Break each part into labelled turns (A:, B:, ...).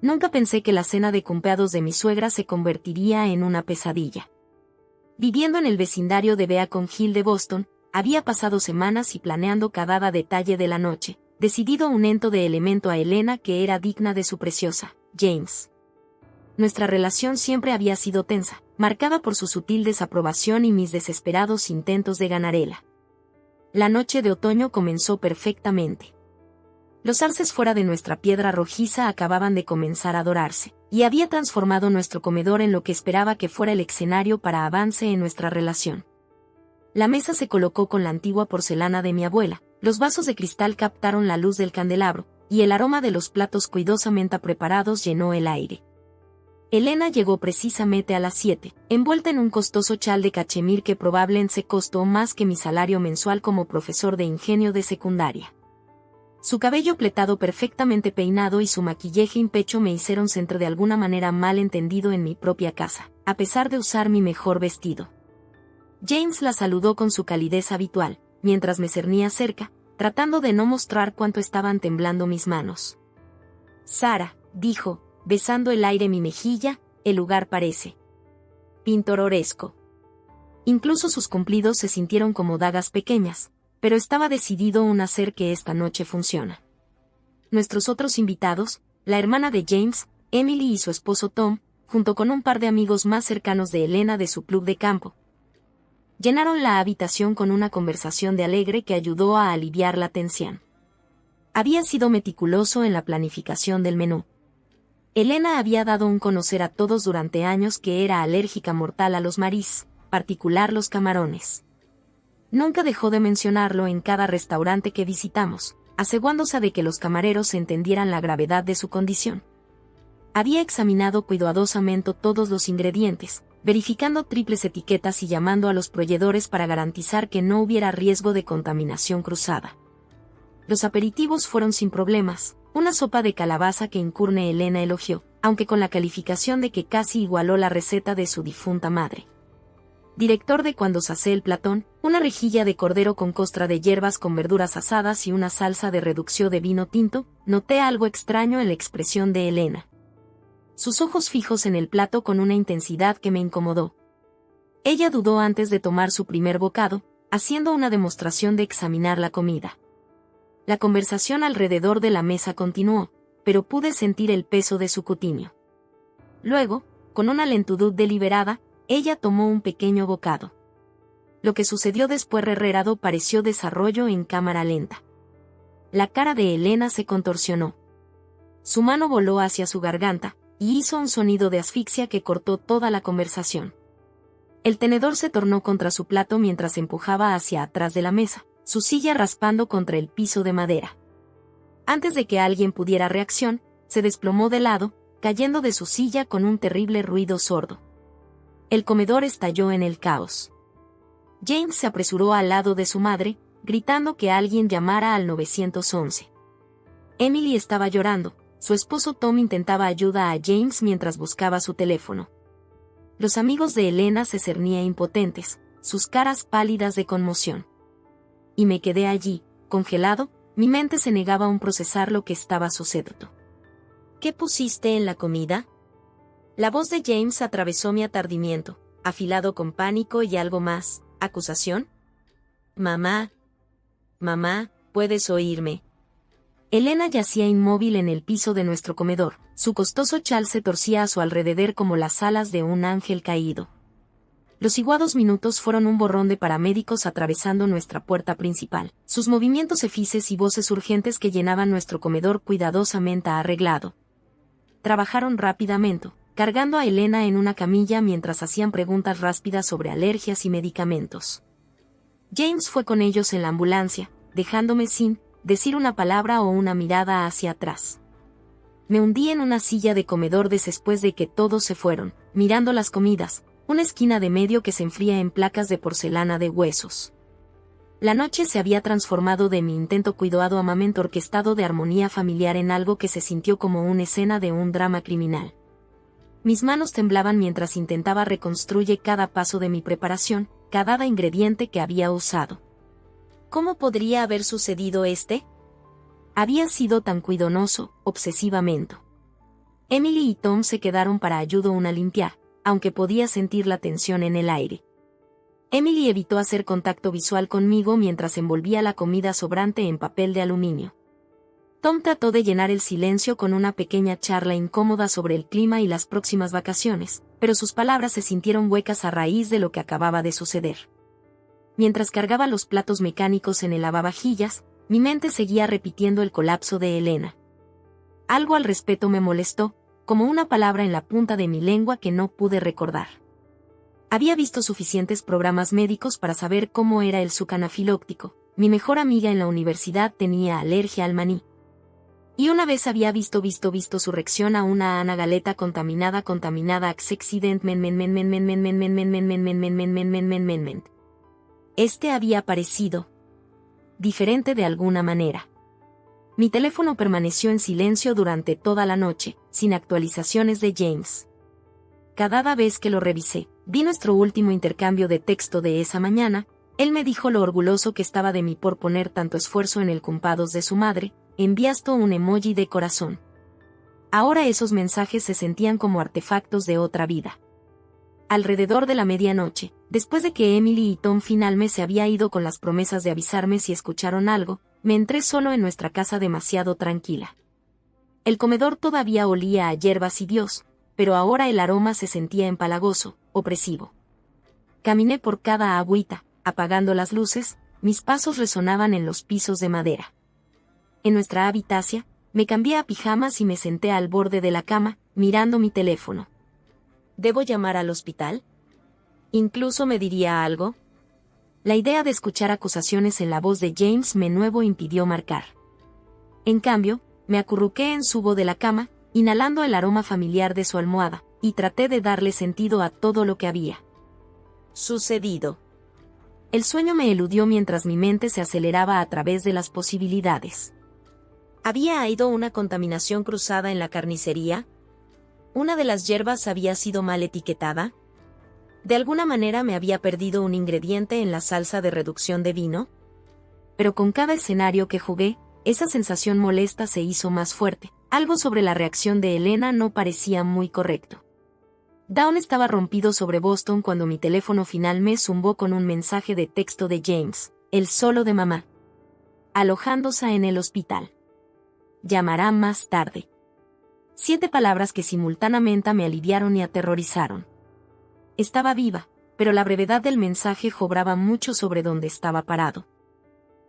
A: Nunca pensé que la cena de cumpleaños de mi suegra se convertiría en una pesadilla. Viviendo en el vecindario de Beacon Hill de Boston, había pasado semanas y planeando cada detalle de la noche, decidido un ento de elemento a Elena que era digna de su preciosa, James. Nuestra relación siempre había sido tensa, marcada por su sutil desaprobación y mis desesperados intentos de ganarela. La noche de otoño comenzó perfectamente. Los arces fuera de nuestra piedra rojiza acababan de comenzar a dorarse, y había transformado nuestro comedor en lo que esperaba que fuera el escenario para avance en nuestra relación. La mesa se colocó con la antigua porcelana de mi abuela, los vasos de cristal captaron la luz del candelabro, y el aroma de los platos cuidadosamente preparados llenó el aire. Elena llegó precisamente a las 7, envuelta en un costoso chal de cachemir que probablemente costó más que mi salario mensual como profesor de ingenio de secundaria. Su cabello pletado perfectamente peinado y su maquillaje en pecho me hicieron sentir de alguna manera mal entendido en mi propia casa, a pesar de usar mi mejor vestido. James la saludó con su calidez habitual, mientras me cernía cerca, tratando de no mostrar cuánto estaban temblando mis manos. «Sara», dijo, besando el aire mi mejilla, «el lugar parece pintoresco». Incluso sus cumplidos se sintieron como dagas pequeñas, pero estaba decidido a hacer que esta noche funcione. Nuestros otros invitados, la hermana de James, Emily y su esposo Tom, junto con un par de amigos más cercanos de Elena de su club de campo, llenaron la habitación con una conversación de alegre que ayudó a aliviar la tensión. Había sido meticuloso en la planificación del menú. Elena había dado a conocer a todos durante años que era alérgica mortal a los mariscos, particular los camarones. Nunca dejó de mencionarlo en cada restaurante que visitamos, asegurándose de que los camareros entendieran la gravedad de su condición. Había examinado cuidadosamente todos los ingredientes, verificando triples etiquetas y llamando a los proveedores para garantizar que no hubiera riesgo de contaminación cruzada. Los aperitivos fueron sin problemas, una sopa de calabaza que incurne Elena elogió, aunque con la calificación de que casi igualó la receta de su difunta madre. Director de Cuando se hace el platón, una rejilla de cordero con costra de hierbas con verduras asadas y una salsa de reducción de vino tinto, noté algo extraño en la expresión de Elena. Sus ojos fijos en el plato con una intensidad que me incomodó. Ella dudó antes de tomar su primer bocado, haciendo una demostración de examinar la comida. La conversación alrededor de la mesa continuó, pero pude sentir el peso de su cutinio. Luego, con una lentitud deliberada, ella tomó un pequeño bocado. Lo que sucedió después Herrerado pareció desarrollo en cámara lenta. La cara de Elena se contorsionó. Su mano voló hacia su garganta, y hizo un sonido de asfixia que cortó toda la conversación. El tenedor se tornó contra su plato mientras empujaba hacia atrás de la mesa, su silla raspando contra el piso de madera. Antes de que alguien pudiera reacción, se desplomó de lado, cayendo de su silla con un terrible ruido sordo. El comedor estalló en el caos. James se apresuró al lado de su madre, gritando que alguien llamara al 911. Emily estaba llorando, su esposo Tom intentaba ayuda a James mientras buscaba su teléfono. Los amigos de Elena se cernían impotentes, sus caras pálidas de conmoción. Y me quedé allí, congelado, mi mente se negaba a procesar lo que estaba sucediendo. ¿Qué pusiste en la comida? La voz de James atravesó mi aturdimiento, afilado con pánico y algo más, ¿acusación? Mamá, ¿puedes oírme? Elena yacía inmóvil en el piso de nuestro comedor, su costoso chal se torcía a su alrededor como las alas de un ángel caído. Los iguados minutos fueron un borrón de paramédicos atravesando nuestra puerta principal, sus movimientos efices y voces urgentes que llenaban nuestro comedor cuidadosamente arreglado. Trabajaron rápidamente, cargando a Elena en una camilla mientras hacían preguntas rápidas sobre alergias y medicamentos. James fue con ellos en la ambulancia, dejándome sin decir una palabra o una mirada hacia atrás. Me hundí en una silla de comedor después de que todos se fueron, mirando las comidas, una esquina de medio que se enfría en placas de porcelana de huesos. La noche se había transformado de mi intento cuidado amamento orquestado de armonía familiar en algo que se sintió como una escena de un drama criminal. Mis manos temblaban mientras intentaba reconstruir cada paso de mi preparación, cada ingrediente que había usado. ¿Cómo podría haber sucedido? Había sido tan cuidadoso, obsesivamente. Emily y Tom se quedaron para ayudarme a limpiar, aunque podía sentir la tensión en el aire. Emily evitó hacer contacto visual conmigo mientras envolvía la comida sobrante en papel de aluminio. Tom trató de llenar el silencio con una pequeña charla incómoda sobre el clima y las próximas vacaciones, pero sus palabras se sintieron huecas a raíz de lo que acababa de suceder. Mientras cargaba los platos mecánicos en el lavavajillas, mi mente seguía repitiendo el colapso de Elena. Algo al respecto me molestó, como una palabra en la punta de mi lengua que no pude recordar. Había visto suficientes programas médicos para saber cómo era el suc anafilóctico. Mi mejor amiga en la universidad tenía alergia al maní. Y una vez había visto su reacción a una galeta contaminada accident. Este había parecido diferente de alguna manera. Mi teléfono permaneció en silencio durante toda la noche, sin actualizaciones de James. Cada vez que lo revisé, vi nuestro último intercambio de texto de esa mañana. Él me dijo lo orgulloso que estaba de mí por poner tanto esfuerzo en el cumpleaños de su madre, enviando un emoji de corazón. Ahora esos mensajes se sentían como artefactos de otra vida. Alrededor de la medianoche, después de que Emily y Tom finalmente se había ido con las promesas de avisarme si escucharon algo, me entré solo en nuestra casa demasiado tranquila. El comedor todavía olía a hierbas y Dios, pero ahora el aroma se sentía empalagoso, opresivo. Caminé por cada agüita, apagando las luces, mis pasos resonaban en los pisos de madera. En nuestra habitación, me cambié a pijamas y me senté al borde de la cama, mirando mi teléfono. ¿Debo llamar al hospital? ¿Incluso me diría algo? La idea de escuchar acusaciones en la voz de James me nuevo impidió marcar. En cambio, me acurruqué en su de la cama, inhalando el aroma familiar de su almohada, y traté de darle sentido a todo lo que había sucedido. El sueño me eludió mientras mi mente se aceleraba a través de las posibilidades. ¿Había habido una contaminación cruzada en la carnicería? ¿Una de las hierbas había sido mal etiquetada? ¿De alguna manera me había perdido un ingrediente en la salsa de reducción de vino? Pero con cada escenario que jugué, esa sensación molesta se hizo más fuerte. Algo sobre la reacción de Elena no parecía muy correcto. Dawn estaba rompido sobre Boston cuando mi teléfono final me zumbó con un mensaje de texto de James, el solo de mamá. Alojándose en el hospital. Llamará más tarde. 7 palabras que simultáneamente me aliviaron y aterrorizaron. Estaba viva, pero la brevedad del mensaje cobraba mucho sobre dónde estaba parado.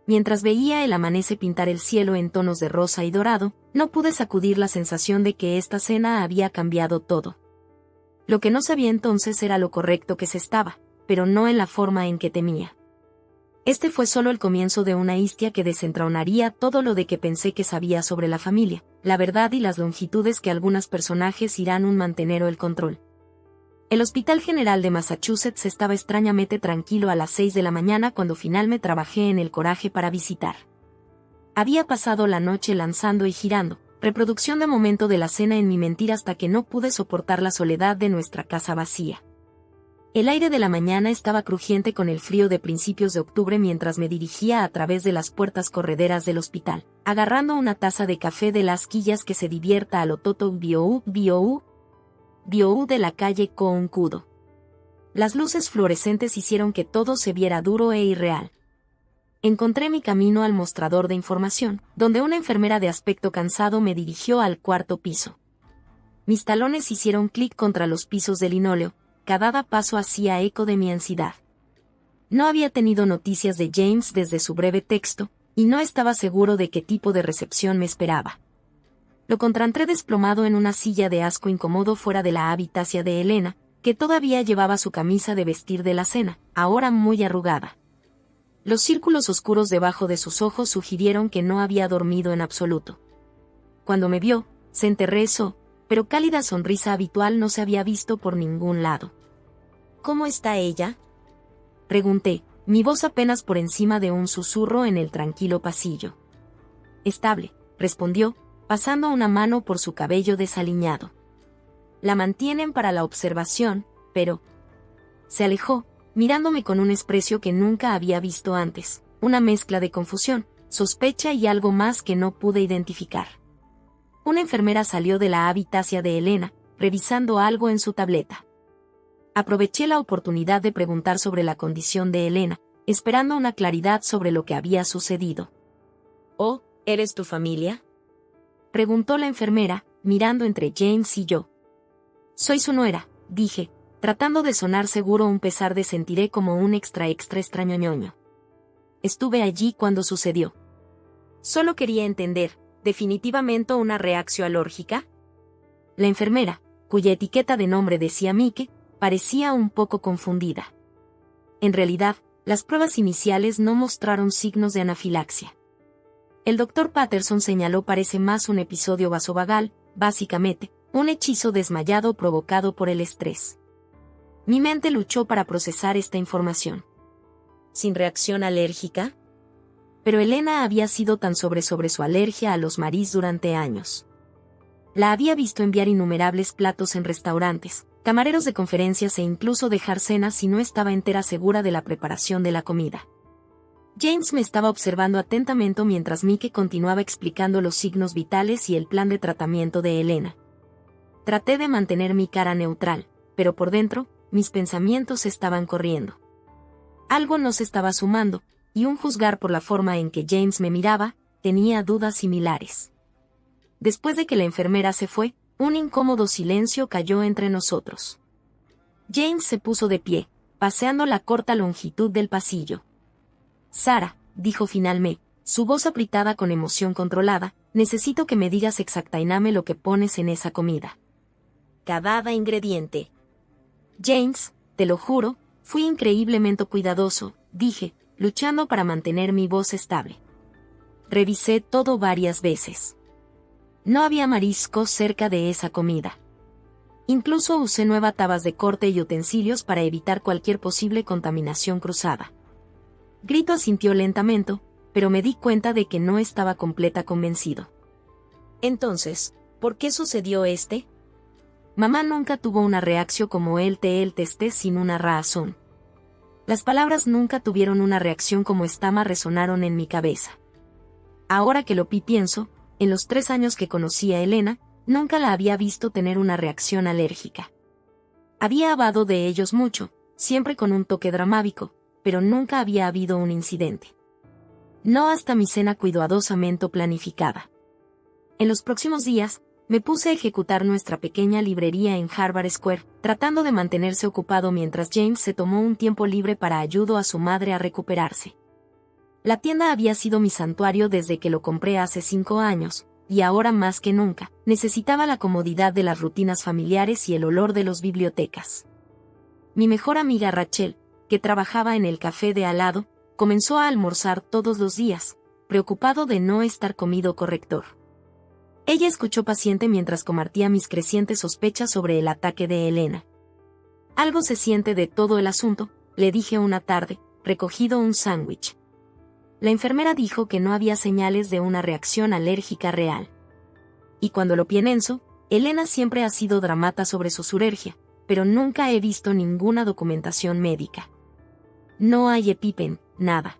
A: Mientras veía el amanecer pintar el cielo en tonos de rosa y dorado, no pude sacudir la sensación de que esta cena había cambiado todo. Lo que no sabía entonces era lo correcto que se estaba, pero no en la forma en que temía. Este fue solo el comienzo de una histia que desentrañaría todo lo de que pensé que sabía sobre la familia, la verdad y las longitudes que algunos personajes irán un mantener el control. El Hospital General de Massachusetts estaba extrañamente tranquilo a las 6 de la mañana cuando finalmente trabajé en el coraje para visitar. Había pasado la noche lanzando y girando, reproducción de momento de la cena en mi mentira hasta que no pude soportar la soledad de nuestra casa vacía. El aire de la mañana estaba crujiente con el frío de principios de octubre mientras me dirigía a través de las puertas correderas del hospital, agarrando una taza de café de las quillas que se divierta a lo Toto Biou de la calle Councudo. Las luces fluorescentes hicieron que todo se viera duro e irreal. Encontré mi camino al mostrador de información, donde una enfermera de aspecto cansado me dirigió al 4º piso. Mis talones hicieron clic contra los pisos de linóleo, cada paso hacía eco de mi ansiedad. No había tenido noticias de James desde su breve texto, y no estaba seguro de qué tipo de recepción me esperaba. Lo encontré desplomado en una silla de asco incómodo fuera de la habitación de Elena, que todavía llevaba su camisa de vestir de la cena, ahora muy arrugada. Los círculos oscuros debajo de sus ojos sugirieron que no había dormido en absoluto. Cuando me vio, se enterrezó, pero cálida sonrisa habitual no se había visto por ningún lado. ¿Cómo está ella?, pregunté, mi voz apenas por encima de un susurro en el tranquilo pasillo. Estable, respondió, pasando una mano por su cabello desaliñado. La mantienen para la observación, pero... Se alejó, mirándome con un desprecio que nunca había visto antes, una mezcla de confusión, sospecha y algo más que no pude identificar. Una enfermera salió de la habitación de Elena, revisando algo en su tableta. Aproveché la oportunidad de preguntar sobre la condición de Elena, esperando una claridad sobre lo que había sucedido.
B: «Oh, ¿eres tu familia?»,
A: preguntó la enfermera, mirando entre James y yo. «Soy su nuera», dije, tratando de sonar seguro a pesar de sentiré como un extra extraño ñoño. Estuve allí cuando sucedió.
B: Solo quería entender, ¿definitivamente una reacción alérgica?
A: La enfermera, cuya etiqueta de nombre decía Mike, parecía un poco confundida. En realidad, las pruebas iniciales no mostraron signos de anafilaxia. El doctor Patterson señaló parece más un episodio vasovagal, básicamente, un hechizo desmayado provocado por el estrés. Mi mente luchó para procesar esta información.
B: ¿Sin reacción alérgica?
A: Pero Elena había sido tan sobre su alergia a los mariscos durante años. La había visto enviar innumerables platos en restaurantes, camareros de conferencias e incluso dejar cenas si no estaba entera segura de la preparación de la comida. James me estaba observando atentamente mientras Mike continuaba explicando los signos vitales y el plan de tratamiento de Elena. Traté de mantener mi cara neutral, pero por dentro, mis pensamientos estaban corriendo. Algo no se estaba sumando, y un juzgar por la forma en que James me miraba, tenía dudas similares. Después de que la enfermera se fue, un incómodo silencio cayó entre nosotros. James se puso de pie, paseando la corta longitud del pasillo. «Sara», dijo finalmente, su voz apretada con emoción controlada, «necesito que me digas exactamente lo que pones en esa comida».
B: «Cada ingrediente».
A: «James, te lo juro, fui increíblemente cuidadoso», dije, luchando para mantener mi voz estable. Revisé todo varias veces. No había mariscos cerca de esa comida. Incluso usé nuevas tabas de corte y utensilios para evitar cualquier posible contaminación cruzada. Grito asintió lentamente, pero me di cuenta de que no estaba completa convencido.
B: Entonces, ¿por qué sucedió este?
A: Mamá nunca tuvo una reacción como el testé sin una razón. Las palabras nunca tuvieron una reacción como esta resonaron en mi cabeza. Ahora que lo pienso, en los 3 años que conocí a Elena, nunca la había visto tener una reacción alérgica. Había hablado de ellos mucho, siempre con un toque dramático, pero nunca había habido un incidente. No hasta mi cena cuidadosamente planificada. En los próximos días, me puse a ejecutar nuestra pequeña librería en Harvard Square, tratando de mantenerse ocupado mientras James se tomó un tiempo libre para ayudar a su madre a recuperarse. La tienda había sido mi santuario desde que lo compré hace 5 años, y ahora más que nunca, necesitaba la comodidad de las rutinas familiares y el olor de las bibliotecas. Mi mejor amiga Rachel, que trabajaba en el café de al lado, comenzó a almorzar todos los días, preocupado de no estar comido corrector. Ella escuchó paciente mientras compartía mis crecientes sospechas sobre el ataque de Elena. «Algo se siente de todo el asunto», le dije una tarde, recogido un sándwich. La enfermera dijo que no había señales de una reacción alérgica real. Y cuando lo pienso, Elena siempre ha sido dramata sobre su alergia, pero nunca he visto ninguna documentación médica. No hay EpiPen, nada.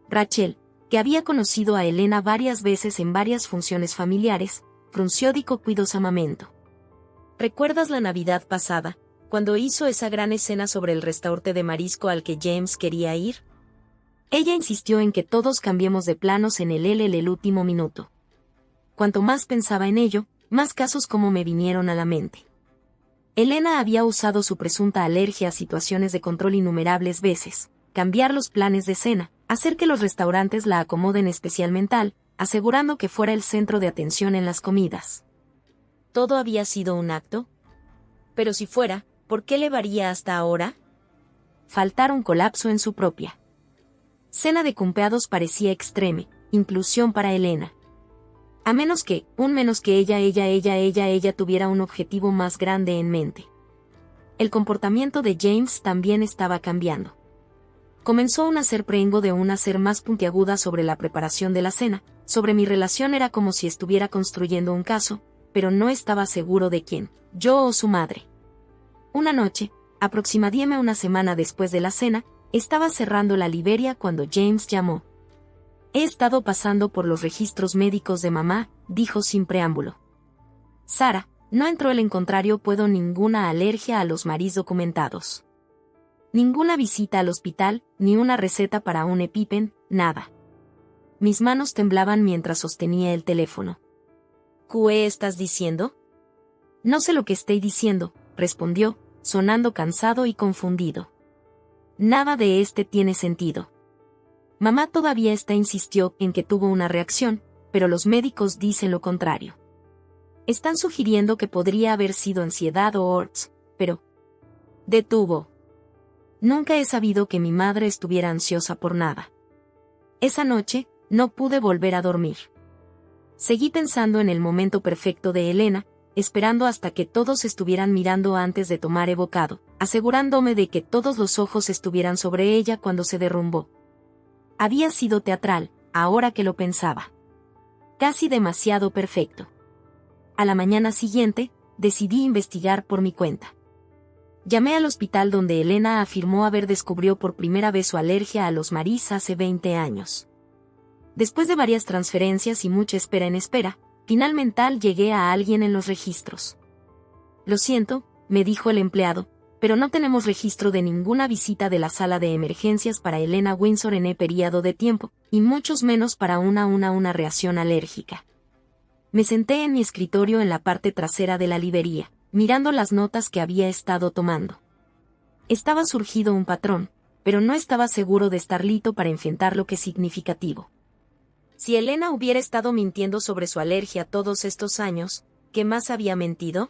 A: Rachel, que había conocido a Elena varias veces en varias funciones familiares, frunció cuidadosamente.
B: ¿Recuerdas la Navidad pasada, cuando hizo esa gran escena sobre el restaurante de marisco al que James quería ir?
A: Ella insistió en que todos cambiemos de planos en el último minuto. Cuanto más pensaba en ello, más casos como me vinieron a la mente. Elena había usado su presunta alergia a situaciones de control innumerables veces, cambiar los planes de cena, hacer que los restaurantes la acomoden especialmente, asegurando que fuera el centro de atención en las comidas.
B: ¿Todo había sido un acto? Pero si fuera, ¿por qué le varía hasta ahora?
A: Faltar un colapso en su propia cena de cumpleaños parecía extreme, inclusión para Elena. A menos que ella tuviera un objetivo más grande en mente. El comportamiento de James también estaba cambiando. Comenzó un hacer prengo de una ser más puntiaguda sobre la preparación de la cena, sobre mi relación era como si estuviera construyendo un caso, pero no estaba seguro de quién, yo o su madre. Una noche, aproximadamente una semana después de la cena, estaba cerrando la librería cuando James llamó. «He estado pasando por los registros médicos de mamá», dijo sin preámbulo. Sara, no entró el encontrario puedo ninguna alergia a los maris documentados. Ninguna visita al hospital, ni una receta para un EpiPen, nada. Mis manos temblaban mientras sostenía el teléfono.
B: ¿Qué estás diciendo?
A: No sé lo que estoy diciendo, respondió, sonando cansado y confundido. Nada de tiene sentido. Mamá todavía insistió en que tuvo una reacción, pero los médicos dicen lo contrario. Están sugiriendo que podría haber sido ansiedad o ORTS, pero... detuvo. Nunca he sabido que mi madre estuviera ansiosa por nada. Esa noche, no pude volver a dormir. Seguí pensando en el momento perfecto de Elena, esperando hasta que todos estuvieran mirando antes de tomar bocado, asegurándome de que todos los ojos estuvieran sobre ella cuando se derrumbó. Había sido teatral, ahora que lo pensaba. Casi demasiado perfecto. A la mañana siguiente, decidí investigar por mi cuenta. Llamé al hospital donde Elena afirmó haber descubrió por primera vez su alergia a los maris hace 20 años. Después de varias transferencias y mucha espera en espera, finalmente llegué a alguien en los registros. Lo siento, me dijo el empleado, pero no tenemos registro de ninguna visita de la sala de emergencias para Elena Windsor en periodo de tiempo, y muchos menos para una reacción alérgica. Me senté en mi escritorio en la parte trasera de la librería, mirando las notas que había estado tomando. Estaba surgido un patrón, pero no estaba seguro de estar listo para enfrentar lo que es significativo.
B: Si Elena hubiera estado mintiendo sobre su alergia todos estos años, ¿qué más había mentido?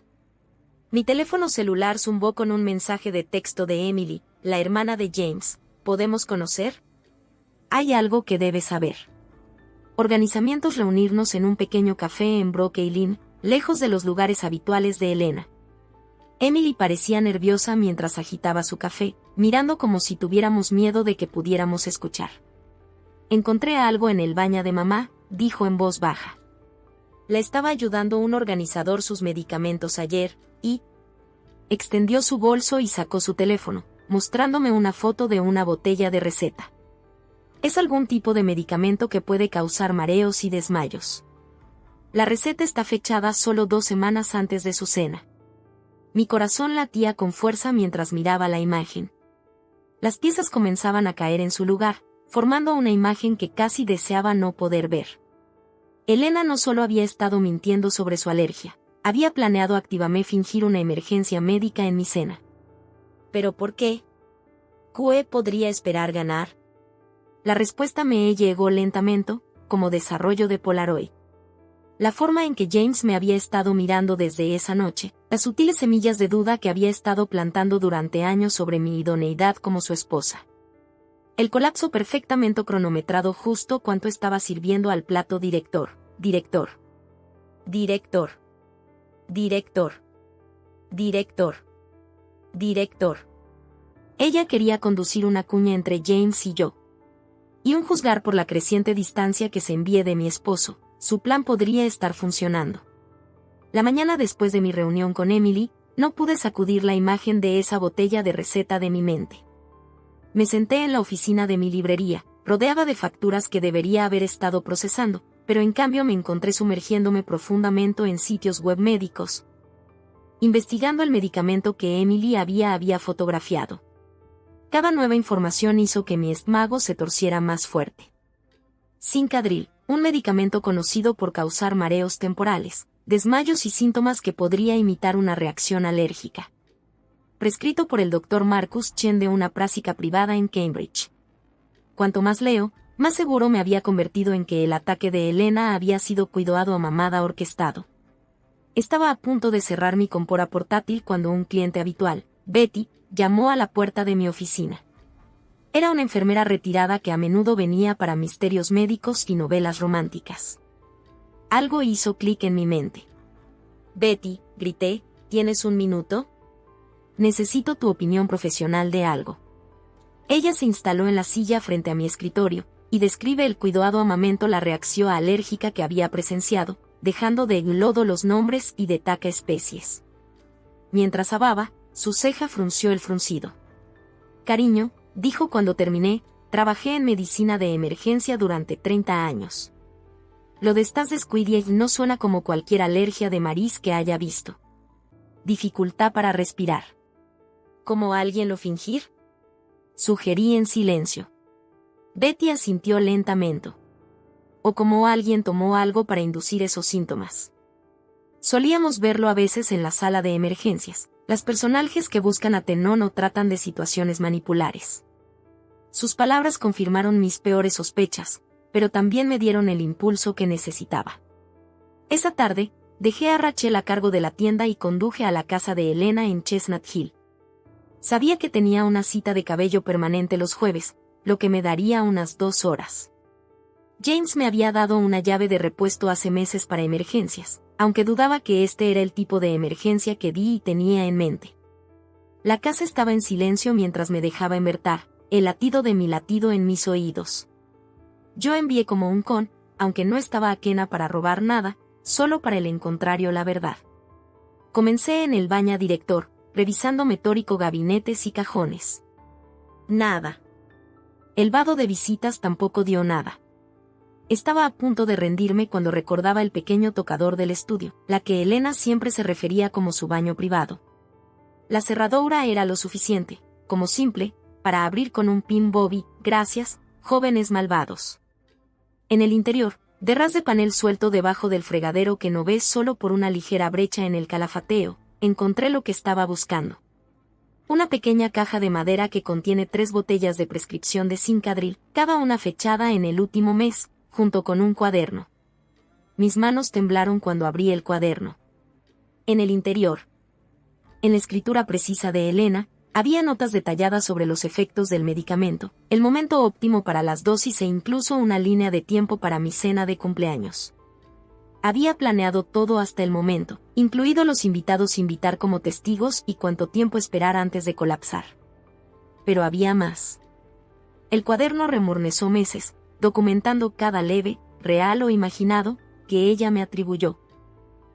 B: Mi teléfono celular zumbó con un mensaje de texto de Emily, la hermana de James. ¿Podemos conocer?
A: Hay algo que debes saber. Organizamientos reunirnos en un pequeño café en Brooklyn, lejos de los lugares habituales de Elena. Emily parecía nerviosa mientras agitaba su café, mirando como si tuviéramos miedo de que pudiéramos escuchar. Encontré algo en el baño de mamá, dijo en voz baja.
B: Le estaba ayudando un organizador sus medicamentos ayer, y...
A: extendió su bolso y sacó su teléfono, mostrándome una foto de una botella de receta. Es algún tipo de medicamento que puede causar mareos y desmayos. La receta está fechada solo 2 semanas antes de su cena. Mi corazón latía con fuerza mientras miraba la imagen. Las piezas comenzaban a caer en su lugar, formando una imagen que casi deseaba no poder ver. Elena no solo había estado mintiendo sobre su alergia, había planeado activamente fingir una emergencia médica en mi cena.
B: ¿Pero por qué? ¿Qué podría esperar ganar?
A: La respuesta me llegó lentamente, como desarrollo de Polaroid. La forma en que James me había estado mirando desde esa noche, las sutiles semillas de duda que había estado plantando durante años sobre mi idoneidad como su esposa. El colapso perfectamente cronometrado justo cuanto estaba sirviendo al plato director. Ella quería conducir una cuña entre James y yo. Y un juzgar por la creciente distancia que se envíe de mi esposo, su plan podría estar funcionando. La mañana después de mi reunión con Emily, no pude sacudir la imagen de esa botella de receta de mi mente. Me senté en la oficina de mi librería, rodeada de facturas que debería haber estado procesando, pero en cambio me encontré sumergiéndome profundamente en sitios web médicos, investigando el medicamento que Emily había fotografiado. Cada nueva información hizo que mi estómago se torciera más fuerte. Sincadril, un medicamento conocido por causar mareos temporales, desmayos y síntomas que podría imitar una reacción alérgica. Prescrito por el Dr. Marcus Chen de una práctica privada en Cambridge. Cuanto más leo, más seguro me había convertido en que el ataque de Elena había sido cuidado a mamada orquestado. Estaba a punto de cerrar mi compora portátil cuando un cliente habitual, Betty, llamó a la puerta de mi oficina. Era una enfermera retirada que a menudo venía para misterios médicos y novelas románticas. Algo hizo clic en mi mente.
B: Betty, grité, ¿tienes un minuto?
A: Necesito tu opinión profesional de algo. Ella se instaló en la silla frente a mi escritorio, y describe el cuidado amamento la reacción alérgica que había presenciado, dejando de lodo los nombres y destaca especies. Mientras hababa, su ceja frunció el fruncido. Cariño, dijo cuando terminé, trabajé en medicina de emergencia durante 30 años. Lo de Stas Squiddy no suena como cualquier alergia de marisco que haya visto. Dificultad para respirar.
B: ¿Como alguien lo fingir?
A: Sugerí en silencio. Betty asintió lentamente. O como alguien tomó algo para inducir esos síntomas. Solíamos verlo a veces en la sala de emergencias. Las personajes que buscan a Tenón o tratan de situaciones manipulares. Sus palabras confirmaron mis peores sospechas, pero también me dieron el impulso que necesitaba. Esa tarde, dejé a Rachel a cargo de la tienda y conduje a la casa de Elena en Chestnut Hill. Sabía que tenía una cita de cabello permanente los jueves, lo que me daría unas 2 horas. James me había dado una llave de repuesto hace meses para emergencias, aunque dudaba que este era el tipo de emergencia que Dee y tenía en mente. La casa estaba en silencio mientras me dejaba envertar, el latido de mi latido en mis oídos. Yo envié como un con, aunque no estaba aquena para robar nada, solo para el encontrario la verdad. Comencé en el baño director, revisando metórico gabinetes y cajones. Nada. El vado de visitas tampoco dio nada. Estaba a punto de rendirme cuando recordaba el pequeño tocador del estudio, la que Elena siempre se refería como su baño privado. La cerradura era lo suficiente, como simple, para abrir con un pin Bobby, gracias, jóvenes malvados. En el interior, de ras de panel suelto debajo del fregadero que no ves solo por una ligera brecha en el calafateo, encontré lo que estaba buscando. Una pequeña caja de madera que contiene 3 botellas de prescripción de Sincadril, cada una fechada en el último mes, junto con un cuaderno. Mis manos temblaron cuando abrí el cuaderno. En el interior, en la escritura precisa de Elena, había notas detalladas sobre los efectos del medicamento, el momento óptimo para las dosis e incluso una línea de tiempo para mi cena de cumpleaños. Había planeado todo hasta el momento, incluido los invitados invitar como testigos y cuánto tiempo esperar antes de colapsar. Pero había más. El cuaderno remorneció meses, documentando cada leve, real o imaginado, que ella me atribuyó.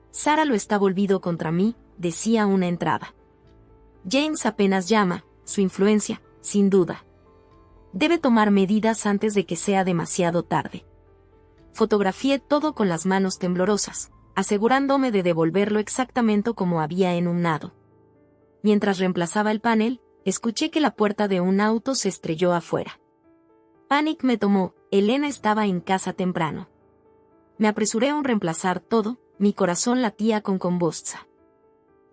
A: Sara lo está volvido contra mí, decía una entrada. James apenas llama, su influencia, sin duda. Debe tomar medidas antes de que sea demasiado tarde. Fotografié todo con las manos temblorosas, asegurándome de devolverlo exactamente como había enunciado. Mientras reemplazaba el panel, escuché que la puerta de un auto se estrelló afuera. Panic me tomó, Elena estaba en casa temprano. Me apresuré a reemplazar todo, mi corazón latía con convulsa.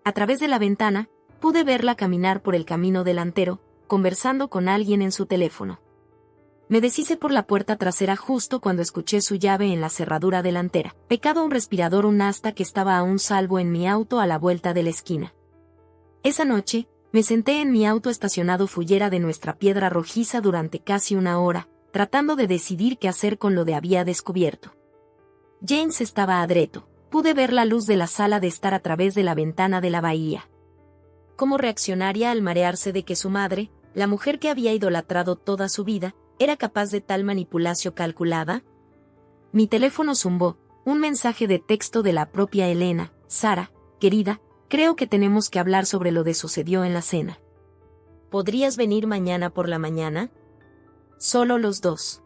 A: A través de la ventana, pude verla caminar por el camino delantero, conversando con alguien en su teléfono. Me deshice por la puerta trasera justo cuando escuché su llave en la cerradura delantera. Pecado un respirador un asta que estaba aún salvo en mi auto a la vuelta de la esquina. Esa noche, me senté en mi auto estacionado fuera de nuestra piedra rojiza durante casi 1 hora, tratando de decidir qué hacer con lo que había descubierto. James estaba adreto. Pude ver la luz de la sala de estar a través de la ventana de la bahía. ¿Cómo reaccionaría al marearse de que su madre, la mujer que había idolatrado toda su vida, era capaz de tal manipulación calculada? Mi teléfono zumbó, un mensaje de texto de la propia Elena. Sara, querida, creo que tenemos que hablar sobre lo que sucedió en la cena. ¿Podrías venir mañana por la mañana? Solo los dos.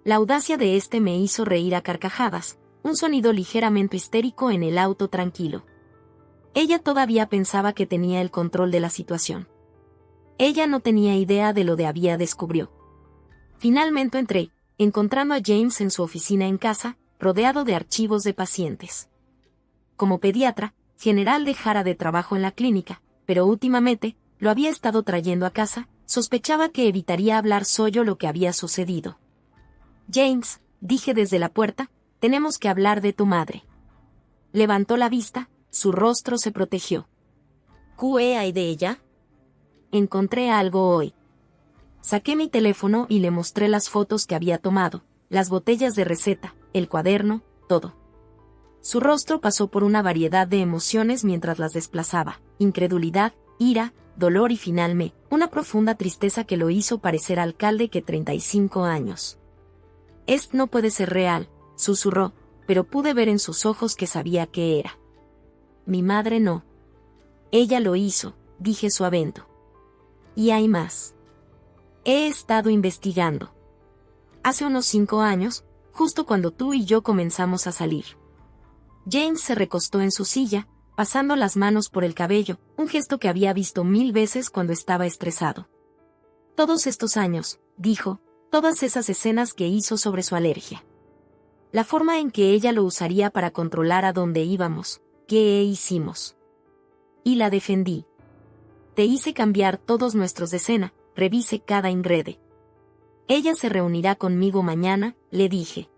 A: La audacia de me hizo reír a carcajadas, un sonido ligeramente histérico en el auto tranquilo. Ella todavía pensaba que tenía el control de la situación. Ella no tenía idea de lo que había descubrió. Finalmente entré, encontrando a James en su oficina en casa, rodeado de archivos de pacientes. Como pediatra, general dejara de trabajo en la clínica, pero últimamente, lo había estado trayendo a casa, sospechaba que evitaría hablar solo lo que había sucedido. James, dije desde la puerta, tenemos que hablar de tu madre. Levantó la vista, su rostro se protegió.
B: ¿Qué hay de ella?
A: Encontré algo hoy. Saqué mi teléfono y le mostré las fotos que había tomado, las botellas de receta, el cuaderno, todo. Su rostro pasó por una variedad de emociones mientras las desplazaba, incredulidad, ira, dolor y finalmente, una profunda tristeza que lo hizo parecer alcalde que 35 años. Esto no puede ser real, susurró, pero pude ver en sus ojos que sabía que era. Mi madre no. Ella lo hizo, dije suavente. Y hay más. He estado investigando. Hace unos 5 años, justo cuando tú y yo comenzamos a salir. James se recostó en su silla, pasando las manos por el cabello, un gesto que había visto 1000 veces cuando estaba estresado. Todos estos años, dijo, todas esas escenas que hizo sobre su alergia. La forma en que ella lo usaría para controlar a dónde íbamos, qué hicimos. Y la defendí. Te hice cambiar todos nuestros de escena, revise cada engrede. Ella se reunirá conmigo mañana, le dije.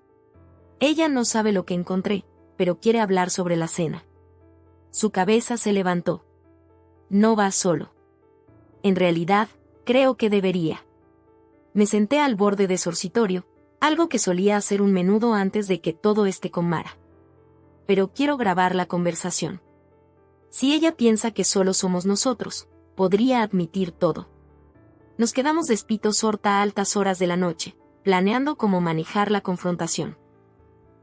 A: Ella no sabe lo que encontré, pero quiere hablar sobre la cena. Su cabeza se levantó. No va solo. En realidad, creo que debería. Me senté al borde de su dormitorio, algo que solía hacer un menudo antes de que todo esté con Mara. Pero quiero grabar la conversación. Si ella piensa que solo somos nosotros, podría admitir todo. Nos quedamos despitos a altas horas de la noche, planeando cómo manejar la confrontación.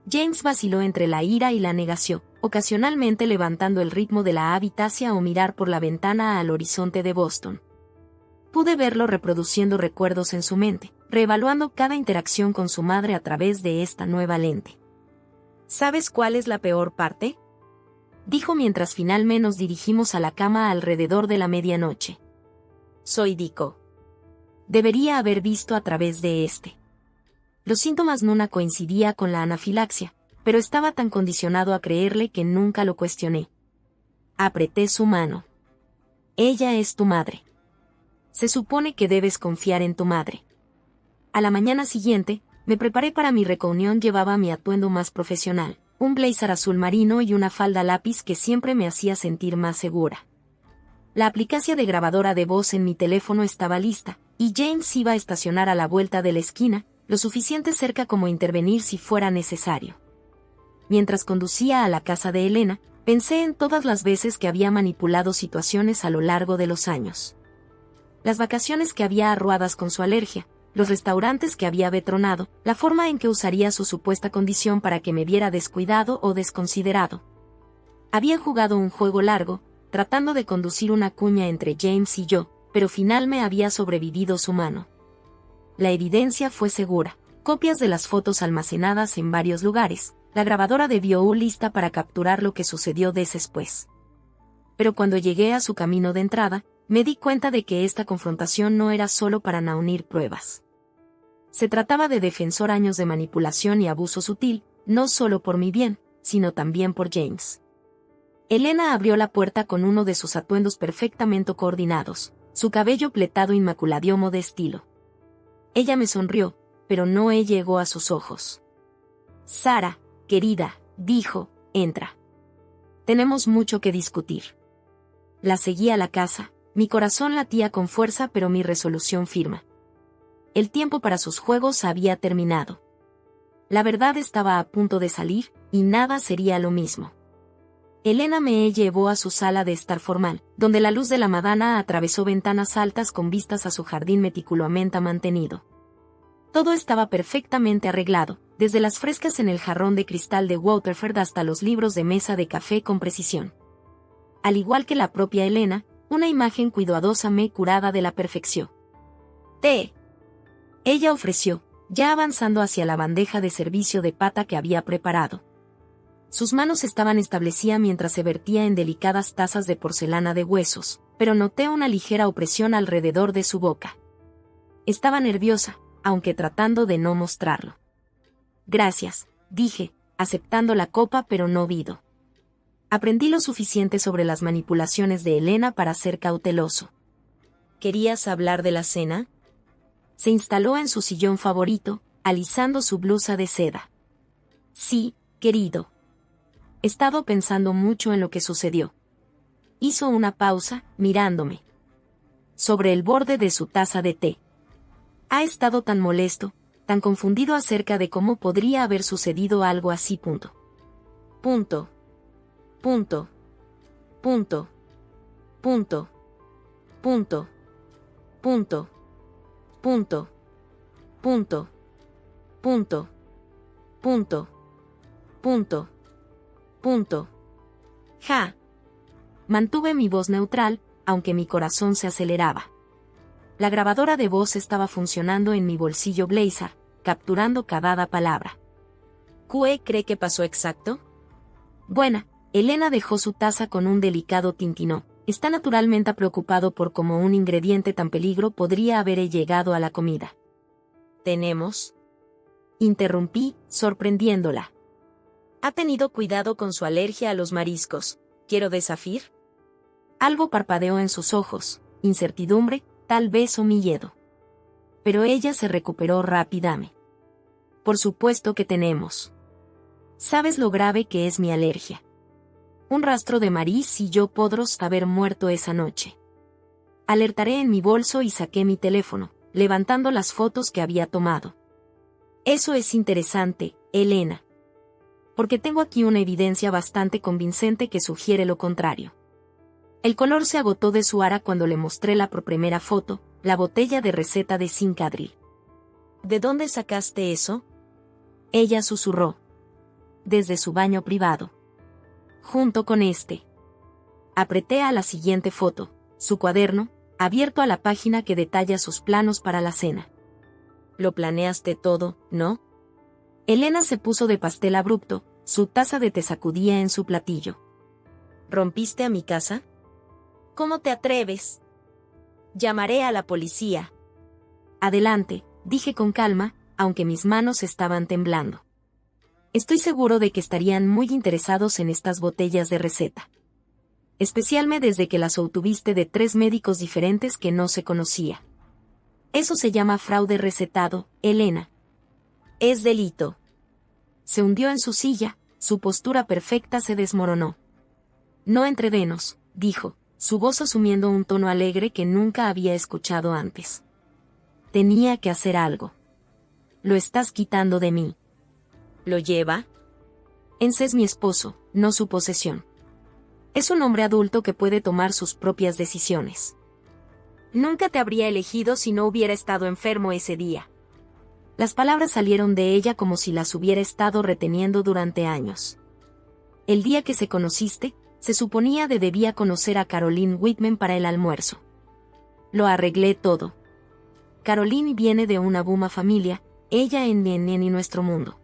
A: James vaciló entre la ira y la negación, ocasionalmente levantando el ritmo de la habitación o mirar por la ventana al horizonte de Boston. Pude verlo reproduciendo recuerdos en su mente, reevaluando cada interacción con su madre a través de esta nueva lente. ¿Sabes cuál es la peor parte?, dijo mientras finalmente nos dirigimos a la cama alrededor de la medianoche. Soy Dico. Debería haber visto a través de este. Los síntomas nunca coincidía con la anafilaxia, pero estaba tan condicionado a creerle que nunca lo cuestioné. Apreté su mano. Ella es tu madre. Se supone que debes confiar en tu madre. A la mañana siguiente, me preparé para mi reunión. Llevaba mi atuendo más profesional, un blazer azul marino y una falda lápiz que siempre me hacía sentir más segura. La aplicación de grabadora de voz en mi teléfono estaba lista, y James iba a estacionar a la vuelta de la esquina, lo suficiente cerca como intervenir si fuera necesario. Mientras conducía a la casa de Elena, pensé en todas las veces que había manipulado situaciones a lo largo de los años. Las vacaciones que había arruadas con su alergia, los restaurantes que había betronado, la forma en que usaría su supuesta condición para que me viera descuidado o desconsiderado. Había jugado un juego largo, tratando de conducir una cuña entre James y yo, pero finalmente había sobrevivido su mano. La evidencia fue segura, copias de las fotos almacenadas en varios lugares, la grabadora de VHS lista para capturar lo que sucedió después. Pero cuando llegué a su camino de entrada, me di cuenta de que esta confrontación no era solo para unir pruebas. Se trataba de defensor años de manipulación y abuso sutil, no solo por mi bien, sino también por James. Elena abrió la puerta con uno de sus atuendos perfectamente coordinados, su cabello pletado inmaculadísimo de estilo. Ella me sonrió, pero no llegó a sus ojos. Sara, querida, dijo, entra. Tenemos mucho que discutir. La seguí a la casa, mi corazón latía con fuerza pero mi resolución firme. El tiempo para sus juegos había terminado. La verdad estaba a punto de salir, y nada sería lo mismo. Elena me llevó a su sala de estar formal, donde la luz de la madana atravesó ventanas altas con vistas a su jardín meticulosamente mantenido. Todo estaba perfectamente arreglado, desde las frescas en el jarrón de cristal de Waterford hasta los libros de mesa de café con precisión. Al igual que la propia Elena, una imagen cuidadosamente curada de la perfección. «Té», ella ofreció, ya avanzando hacia la bandeja de servicio de pata que había preparado. Sus manos estaban establecidas mientras se vertía en delicadas tazas de porcelana de huesos, pero noté una ligera opresión alrededor de su boca. Estaba nerviosa, aunque tratando de no mostrarlo. «Gracias», dije, aceptando la copa pero no bebido. Aprendí lo suficiente sobre las manipulaciones de Elena para ser cauteloso. «¿Querías hablar de la cena?». Se instaló en su sillón favorito, alisando su blusa de seda. «Sí, querido. He estado pensando mucho en lo que sucedió». Hizo una pausa, mirándome. Sobre el borde de su taza de té. Ha estado tan molesto, tan confundido acerca de cómo podría haber sucedido algo así. Punto. Punto. Punto. Punto. Punto. Punto. Punto. Punto. Punto. Punto. Punto. Punto. Punto. Ja. Mantuve mi voz neutral, aunque mi corazón se aceleraba. La grabadora de voz estaba funcionando en mi bolsillo blazer, capturando cada palabra.
B: ¿Qué cree que pasó exacto?
A: Buena, Elena dejó su taza con un delicado tintinó. Está naturalmente preocupado por cómo un ingrediente tan peligro podría haber llegado a la comida.
B: ¿Tenemos?
A: Interrumpí, sorprendiéndola.
B: ¿Ha tenido cuidado con su alergia a los mariscos? ¿Quiero desafir?
A: Algo parpadeó en sus ojos, incertidumbre, tal vez o miedo. Pero ella se recuperó rápidamente. Por supuesto que tenemos. ¿Sabes lo grave que es mi alergia? Un rastro de Maris y yo podros haber muerto esa noche. Alertaré en mi bolso y saqué mi teléfono, levantando las fotos que había tomado. Eso es interesante, Elena. Porque tengo aquí una evidencia bastante convincente que sugiere lo contrario. El color se agotó de su ara cuando le mostré la primera foto, la botella de receta de Sincadril.
B: ¿De dónde sacaste eso?
A: Ella susurró. Desde su baño privado. Junto con este. Apreté a la siguiente foto, su cuaderno, abierto a la página que detalla sus planos para la cena.
B: Lo planeaste todo, ¿no?
A: Elena se puso de pastel abrupto, su taza de té sacudía en su platillo.
B: ¿Rompiste a mi casa? ¿Cómo te atreves? Llamaré a la policía.
A: Adelante, dije con calma, aunque mis manos estaban temblando. Estoy seguro de que estarían muy interesados en estas botellas de receta. Especialmente desde que las obtuviste de 3 médicos diferentes que no se conocía. Eso se llama fraude recetado, Elena.
B: Es delito.
A: Se hundió en su silla, su postura perfecta se desmoronó. No entrevenos, dijo, su voz asumiendo un tono alegre que nunca había escuchado antes. Tenía que hacer algo. Lo estás quitando de mí.
B: ¿Lo lleva?
A: Ence es mi esposo, no su posesión. Es un hombre adulto que puede tomar sus propias decisiones.
B: Nunca te habría elegido si no hubiera estado enfermo ese día.
A: Las palabras salieron de ella como si las hubiera estado reteniendo durante años. El día que se conociste, se suponía que debía conocer a Caroline Whitman para el almuerzo. Lo arreglé todo. Caroline viene de una buma familia, ella en nuestro mundo.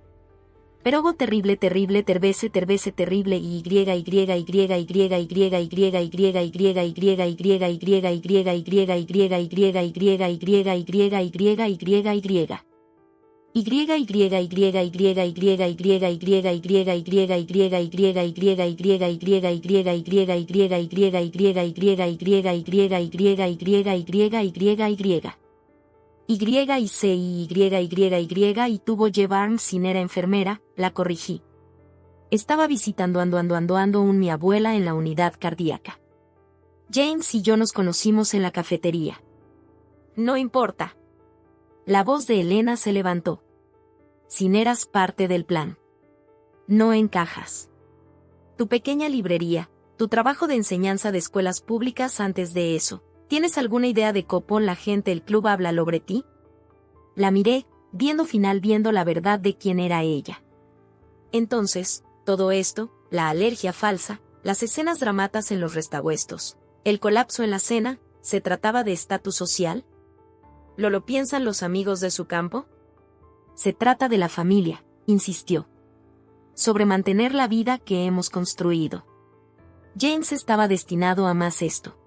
A: Pero algo terrible tervece terrible y y tuvo llevar sin era enfermera, la corrigí. Estaba visitando mi abuela en la unidad cardíaca. James y yo nos conocimos en la cafetería.
B: No importa.
A: La voz de Elena se levantó. Sin eras parte del plan. No encajas. Tu pequeña librería, tu trabajo de enseñanza de escuelas públicas antes de eso. ¿Tienes alguna idea de cómo la gente del club habla sobre ti? La miré, viendo la verdad de quién era ella.
B: Entonces, todo esto, la alergia falsa, las escenas dramatas en los restabuestos, el colapso en la cena, ¿se trataba de estatus social? ¿Lo piensan los amigos de su campo?
A: Se trata de la familia, insistió. Sobre mantener la vida que hemos construido. James estaba destinado a más esto.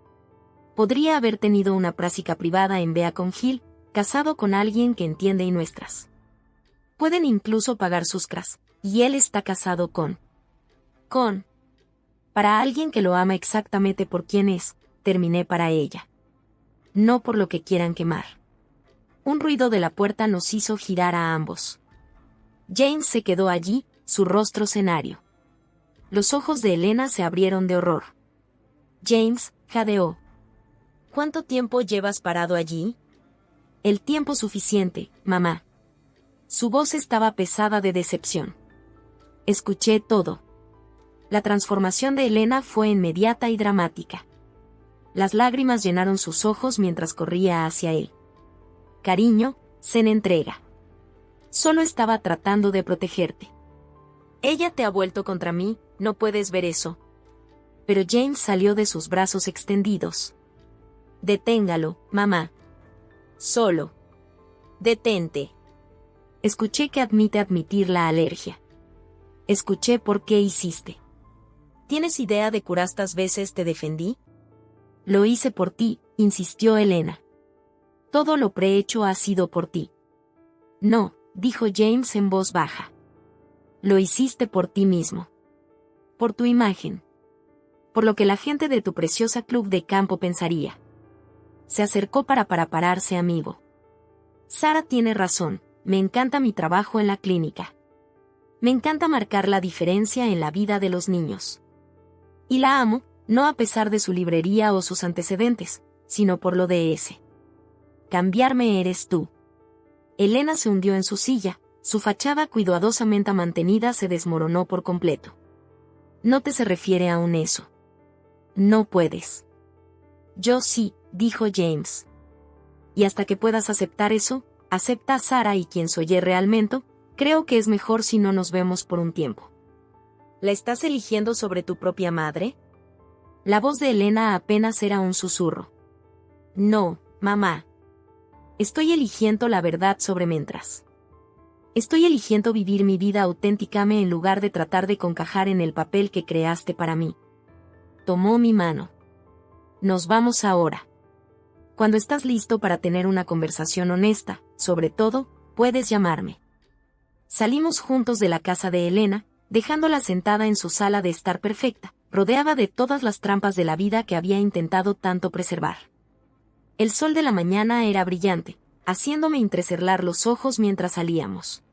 A: Podría haber tenido una práctica privada en Beacon Hill, casado con alguien que entiende y nuestras. Pueden incluso pagar sus cras, y él está casado con. Para alguien que lo ama exactamente por quien es, terminé para ella. No por lo que quieran quemar. Un ruido de la puerta nos hizo girar a ambos. James se quedó allí, su rostro cenario. Los ojos de Elena se abrieron de horror. James, jadeó.
B: ¿Cuánto tiempo llevas parado allí?
A: El tiempo suficiente, mamá. Su voz estaba pesada de decepción. Escuché todo. La transformación de Elena fue inmediata y dramática. Las lágrimas llenaron sus ojos mientras corría hacia él. Cariño, Zen entrega. Solo estaba tratando de protegerte.
B: Ella te ha vuelto contra mí, no puedes ver eso.
A: Pero James salió de sus brazos extendidos. Deténgalo, mamá.
B: Solo. Detente.
A: Escuché que admitir la alergia. Escuché por qué hiciste.
B: ¿Tienes idea de cuántas veces te defendí?
A: Lo hice por ti, insistió Elena. Todo lo prehecho ha sido por ti. No, dijo James en voz baja. Lo hiciste por ti mismo. Por tu imagen. Por lo que la gente de tu preciosa club de campo pensaría. Se acercó para pararse amigo. Sara tiene razón, me encanta mi trabajo en la clínica. Me encanta marcar la diferencia en la vida de los niños. Y la amo, no a pesar de su librería o sus antecedentes, sino por lo de ese. Cambiarme eres tú. Elena se hundió en su silla, su fachada cuidadosamente mantenida se desmoronó por completo. No te se refiere aún eso. No puedes. Yo sí, dijo James. Y hasta que puedas aceptar eso, acepta a Sara y quien soy realmente, creo que es mejor si no nos vemos por un tiempo.
B: ¿La estás eligiendo sobre tu propia madre?
A: La voz de Elena apenas era un susurro. No, mamá. Estoy eligiendo la verdad sobre mientras. Estoy eligiendo vivir mi vida auténticamente en lugar de tratar de concajar en el papel que creaste para mí. Tomó mi mano. Nos vamos ahora. Cuando estás listo para tener una conversación honesta, sobre todo, puedes llamarme. Salimos juntos de la casa de Elena, dejándola sentada en su sala de estar perfecta, rodeada de todas las trampas de la vida que había intentado tanto preservar. El sol de la mañana era brillante, haciéndome entrecerrar los ojos mientras salíamos.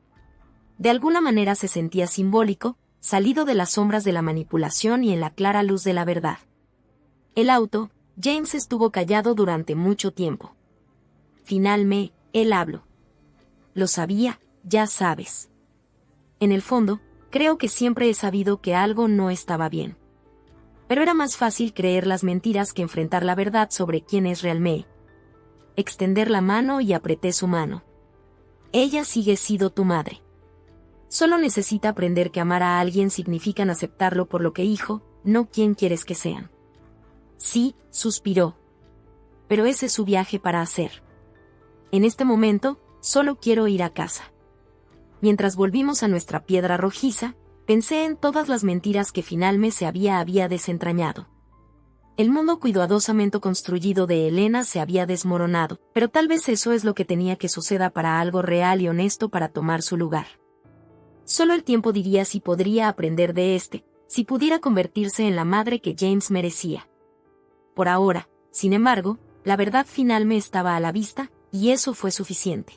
A: De alguna manera se sentía simbólico, salido de las sombras de la manipulación y en la clara luz de la verdad. El auto, James estuvo callado durante mucho tiempo. Finalmente, él habló. Lo sabía, ya sabes. En el fondo, creo que siempre he sabido que algo no estaba bien. Pero era más fácil creer las mentiras que enfrentar la verdad sobre quién es realmente. Extender la mano y apreté su mano. Ella sigue siendo tu madre. Solo necesita aprender que amar a alguien significa aceptarlo por lo que hijo, no quien quieres que sean. Sí, suspiró. Pero ese es su viaje para hacer. En este momento, solo quiero ir a casa. Mientras volvimos a nuestra piedra rojiza, pensé en todas las mentiras que finalmente se había desentrañado. El mundo cuidadosamente construido de Elena se había desmoronado, pero tal vez eso es lo que tenía que suceda para algo real y honesto para tomar su lugar. Solo el tiempo diría si podría aprender de si pudiera convertirse en la madre que James merecía. Por ahora, sin embargo, la verdad final me estaba a la vista, y eso fue suficiente.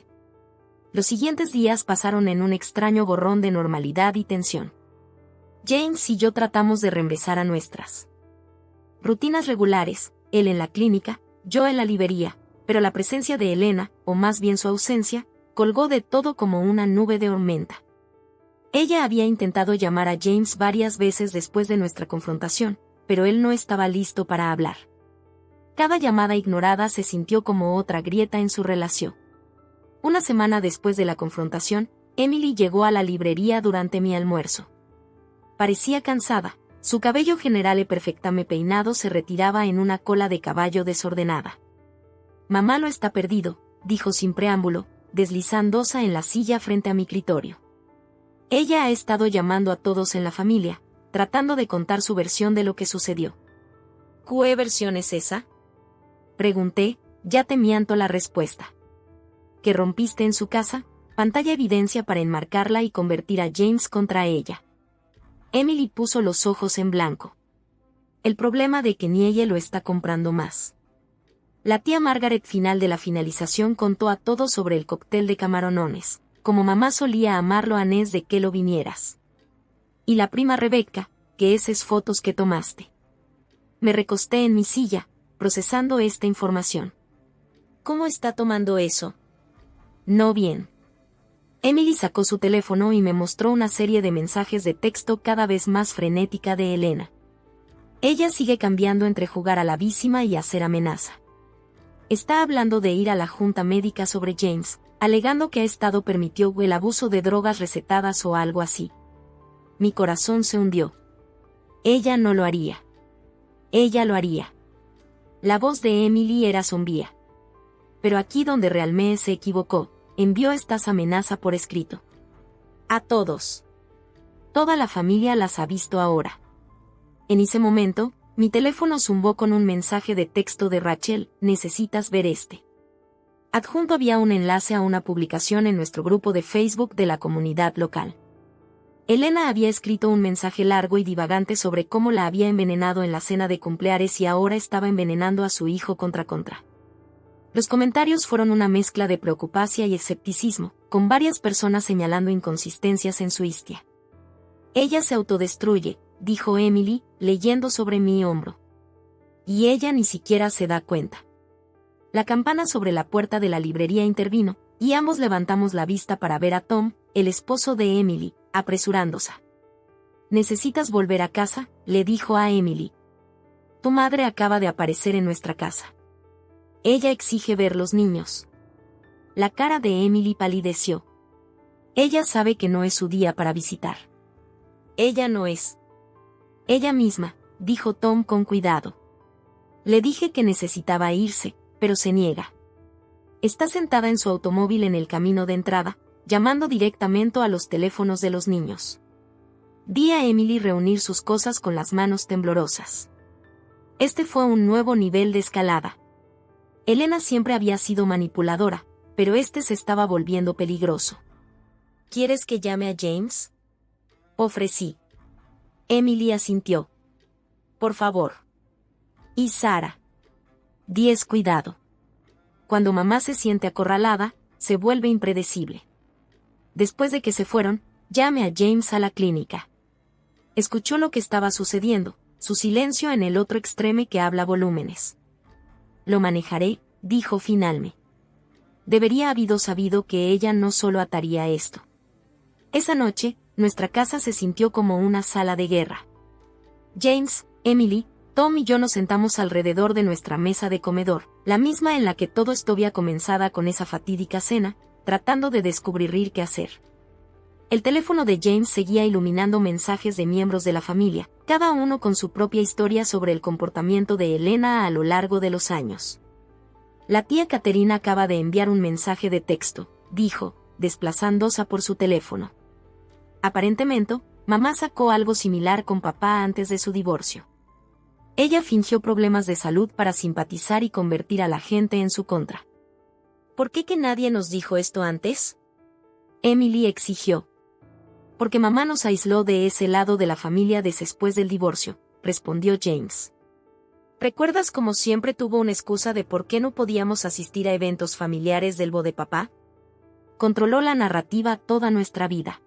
A: Los siguientes días pasaron en un extraño borrón de normalidad y tensión. James y yo tratamos de regresar a nuestras rutinas regulares, él en la clínica, yo en la librería, pero la presencia de Elena, o más bien su ausencia, colgó de todo como una nube de tormenta. Ella había intentado llamar a James varias veces después de nuestra confrontación, pero él no estaba listo para hablar. Cada llamada ignorada se sintió como otra grieta en su relación. Una semana después de la confrontación, Emily llegó a la librería durante mi almuerzo. Parecía cansada, su cabello general perfectamente peinado se retiraba en una cola de caballo desordenada. Mamá lo está perdido, dijo sin preámbulo, deslizándose en la silla frente a mi escritorio. Ella ha estado llamando a todos en la familia, tratando de contar su versión de lo que sucedió.
B: ¿Qué versión es esa?
A: Pregunté, ya temiendo la respuesta. ¿Que rompiste en su casa? Pantalla evidencia para enmarcarla y convertir a James contra ella. Emily puso los ojos en blanco. El problema de que ni ella lo está comprando más. La tía Margaret final de la finalización contó a todos sobre el cóctel de camarones, como mamá solía amarlo antes de que lo vinieras. Y la prima Rebecca, que esas fotos que tomaste. Me recosté en mi silla, procesando esta información.
B: ¿Cómo está tomando eso?
A: No bien. Emily sacó su teléfono y me mostró una serie de mensajes de texto cada vez más frenética de Elena. Ella sigue cambiando entre jugar a la víctima y hacer amenaza. Está hablando de ir a la junta médica sobre James, alegando que ha estado permitió el abuso de drogas recetadas o algo así. Mi corazón se hundió. Ella no lo haría. Ella lo haría. La voz de Emily era sombría. Pero aquí donde realmente se equivocó, envió estas amenazas por escrito. A todos. Toda la familia las ha visto ahora. En ese momento, mi teléfono zumbó con un mensaje de texto de Rachel: necesitas ver este. Adjunto había un enlace a una publicación en nuestro grupo de Facebook de la comunidad local. Elena había escrito un mensaje largo y divagante sobre cómo la había envenenado en la cena de cumpleaños y ahora estaba envenenando a su hijo contra. Los comentarios fueron una mezcla de preocupación y escepticismo, con varias personas señalando inconsistencias en su historia. Ella se autodestruye, dijo Emily, leyendo sobre mi hombro. Y ella ni siquiera se da cuenta. La campana sobre la puerta de la librería intervino, y ambos levantamos la vista para ver a Tom, el esposo de Emily, apresurándose. «Necesitas volver a casa», le dijo a Emily. «Tu madre acaba de aparecer en nuestra casa. Ella exige ver los niños». La cara de Emily palideció. Ella sabe que no es su día para visitar. Ella no es. Ella misma, dijo Tom con cuidado. Le dije que necesitaba irse, pero se niega. Está sentada en su automóvil en el camino de entrada, llamando directamente a los teléfonos de los niños. Vi a Emily reunir sus cosas con las manos temblorosas. Este fue un nuevo nivel de escalada. Elena siempre había sido manipuladora, pero este se estaba volviendo peligroso. ¿Quieres que llame a James?, ofrecí. Emily asintió. Por favor. Y Sara. 10 Cuidado. Cuando mamá se siente acorralada, se vuelve impredecible. Después de que se fueron, llame a James a la clínica. Escuchó lo que estaba sucediendo, su silencio en el otro extremo que habla volúmenes. Lo manejaré, dijo finalmente. Debería haber sabido que ella no solo ataría esto. Esa noche, nuestra casa se sintió como una sala de guerra. James, Emily, Tom y yo nos sentamos alrededor de nuestra mesa de comedor, la misma en la que todo había comenzado con esa fatídica cena, tratando de descubrir qué hacer. El teléfono de James seguía iluminando mensajes de miembros de la familia, cada uno con su propia historia sobre el comportamiento de Elena a lo largo de los años. La tía Caterina acaba de enviar un mensaje de texto, dijo, desplazándose por su teléfono. Aparentemente, mamá sacó algo similar con papá antes de su divorcio. Ella fingió problemas de salud para simpatizar y convertir a la gente en su contra. ¿Por qué que nadie nos dijo esto antes?, Emily exigió. Porque mamá nos aisló de ese lado de la familia después del divorcio, respondió James. ¿Recuerdas cómo siempre tuvo una excusa de por qué no podíamos asistir a eventos familiares del de papá? Controló la narrativa toda nuestra vida.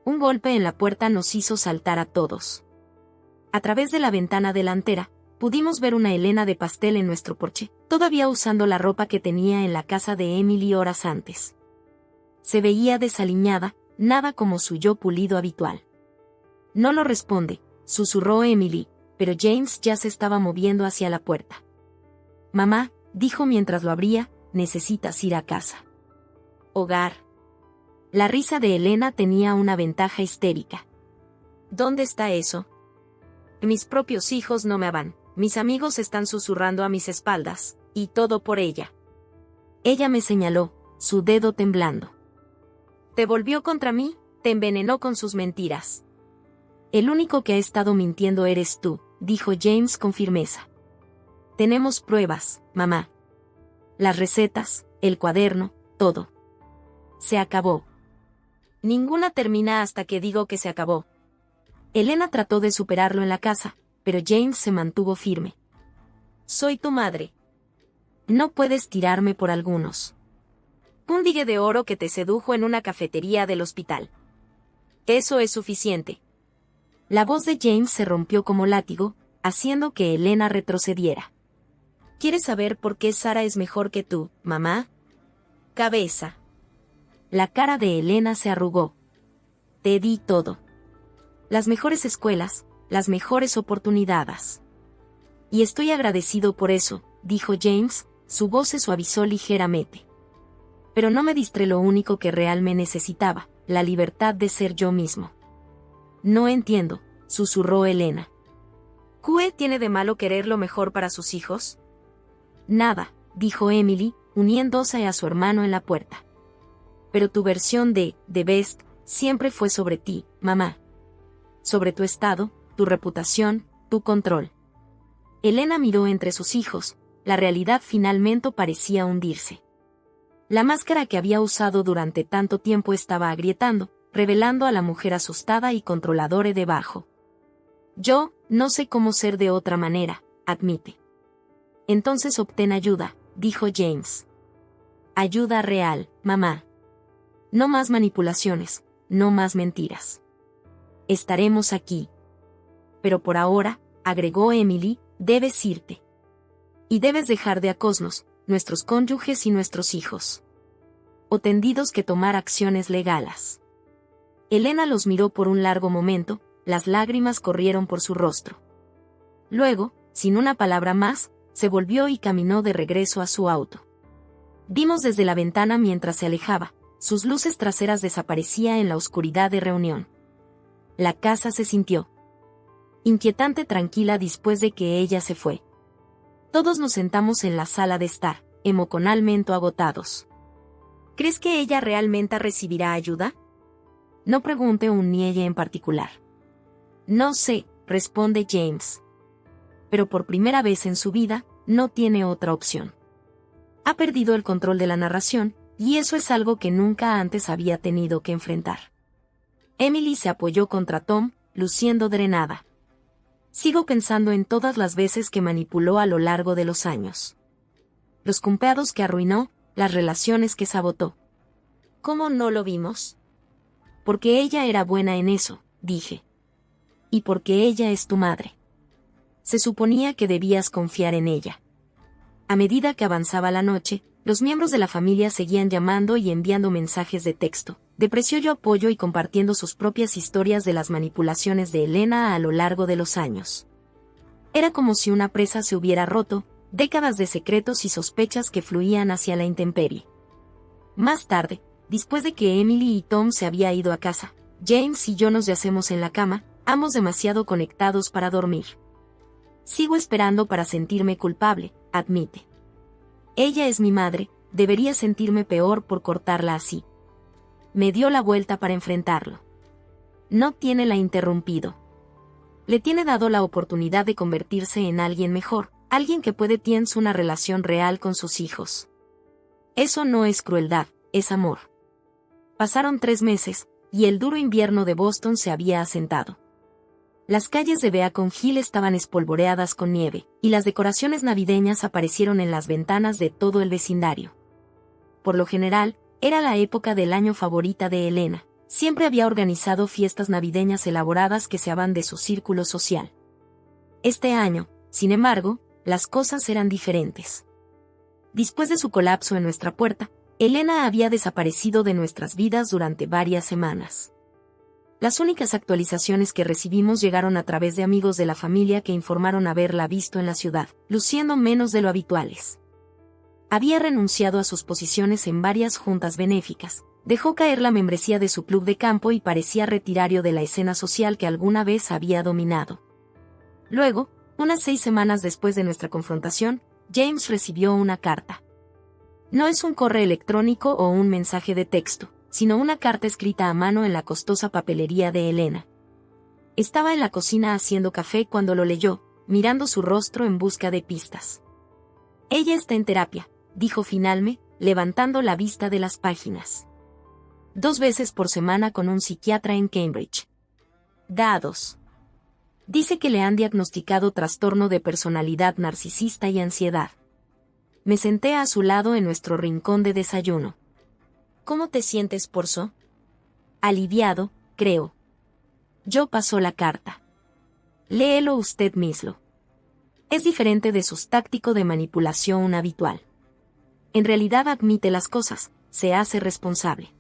A: Un golpe en la puerta nos hizo saltar a todos. A través de la ventana delantera, pudimos ver una Elena de pastel en nuestro porche, todavía usando la ropa que tenía en la casa de Emily horas antes. Se veía desaliñada, nada como su yo pulido habitual. No lo responde, susurró Emily, pero James ya se estaba moviendo hacia la puerta. Mamá, dijo mientras lo abría, necesitas ir a casa. Hogar. La risa de Elena tenía una ventaja histérica. ¿Dónde está eso? Mis propios hijos no me aman, mis amigos están susurrando a mis espaldas, y todo por ella. Ella me señaló, su dedo temblando. Te volvió contra mí, te envenenó con sus mentiras. El único que ha estado mintiendo eres tú, dijo James con firmeza. Tenemos pruebas, mamá. Las recetas, el cuaderno, todo. Se acabó. Ninguna termina hasta que digo que se acabó. Elena trató de superarlo en la casa, pero James se mantuvo firme. Soy tu madre. No puedes tirarme por algunos. Un digue de oro que te sedujo en una cafetería del hospital. Eso es suficiente. La voz de James se rompió como látigo, haciendo que Elena retrocediera. ¿Quieres saber por qué Sara es mejor que tú, mamá? Cabeza. La cara de Elena se arrugó. Te di todo. Las mejores escuelas, las mejores oportunidades. Y estoy agradecido por eso, dijo James, su voz se suavizó ligeramente. Pero no me diste lo único que realmente necesitaba, la libertad de ser yo mismo. No entiendo, susurró Elena. ¿Qué tiene de malo querer lo mejor para sus hijos? Nada, dijo Emily, uniéndose a su hermano en la puerta. Pero tu versión de The Best siempre fue sobre ti, mamá. sobre tu estado, tu reputación, tu control. Elena miró entre sus hijos, la realidad finalmente parecía hundirse. La máscara que había usado durante tanto tiempo estaba agrietando, revelando a la mujer asustada y controladora debajo. Yo, no sé cómo ser de otra manera, admite. Entonces obtén ayuda, dijo James. Ayuda real, mamá. No más manipulaciones, no más mentiras. Estaremos aquí. Pero por ahora, agregó Emily, debes irte. Y debes dejar de acosarnos, nuestros cónyuges y nuestros hijos. O tendidos que tomar acciones legales. Elena los miró por un largo momento, las lágrimas corrieron por su rostro. Luego, sin una palabra más, se volvió y caminó de regreso a su auto. Vimos desde la ventana mientras se alejaba, sus luces traseras desaparecían en la oscuridad de reunión. La casa se sintió inquietante tranquila después de que ella se fue. Todos nos sentamos en la sala de estar, emocionalmente agotados. ¿Crees que ella realmente recibirá ayuda? No pregunté ni ella en particular. No sé, responde James. Pero por primera vez en su vida, no tiene otra opción. Ha perdido el control de la narración, y eso es algo que nunca antes había tenido que enfrentar. Emily se apoyó contra Tom, luciendo drenada. Sigo pensando en todas las veces que manipuló a lo largo de los años. Los cumpleaños que arruinó, las relaciones que sabotó. ¿Cómo no lo vimos? Porque ella era buena en eso, dije. Y porque ella es tu madre. Se suponía que debías confiar en ella. A medida que avanzaba la noche, los miembros de la familia seguían llamando y enviando mensajes de texto, de precioso apoyo y compartiendo sus propias historias de las manipulaciones de Elena a lo largo de los años. Era como si una presa se hubiera roto, décadas de secretos y sospechas que fluían hacia la intemperie. Más tarde, después de que Emily y Tom se habían ido a casa, James y yo nos yacemos en la cama, ambos demasiado conectados para dormir. Sigo esperando para sentirme culpable, admite. Ella es mi madre, debería sentirme peor por cortarla así. Me dio la vuelta para enfrentarlo. No tiene la interrumpido. Le tiene dado la oportunidad de convertirse en alguien mejor, alguien que puede tener una relación real con sus hijos. Eso no es crueldad, es amor. Pasaron 3 meses, y el duro invierno de Boston se había asentado. Las calles de Beacon Hill estaban espolvoreadas con nieve, y las decoraciones navideñas aparecieron en las ventanas de todo el vecindario. Por lo general, era la época del año favorita de Elena. Siempre había organizado fiestas navideñas elaboradas que se iban de su círculo social. Este año, sin embargo, las cosas eran diferentes. Después de su colapso en nuestra puerta, Elena había desaparecido de nuestras vidas durante varias semanas. Las únicas actualizaciones que recibimos llegaron a través de amigos de la familia que informaron haberla visto en la ciudad, luciendo menos de lo habituales. Había renunciado a sus posiciones en varias juntas benéficas, dejó caer la membresía de su club de campo y parecía retirario de la escena social que alguna vez había dominado. Luego, unas 6 semanas después de nuestra confrontación, James recibió una carta. No es un correo electrónico o un mensaje de texto, sino una carta escrita a mano en la costosa papelería de Elena. Estaba en la cocina haciendo café cuando lo leyó, mirando su rostro en busca de pistas. Ella está en terapia, dijo finalmente, levantando la vista de las páginas. 2 veces por semana con un psiquiatra en Cambridge. Dados. Dice que le han diagnosticado trastorno de personalidad narcisista y ansiedad. Me senté a su lado en nuestro rincón de desayuno. ¿Cómo te sientes, Porzo? Aliviado, creo. Yo paso la carta. Léelo usted mismo. Es diferente de su táctico de manipulación habitual. En realidad admite las cosas, se hace responsable.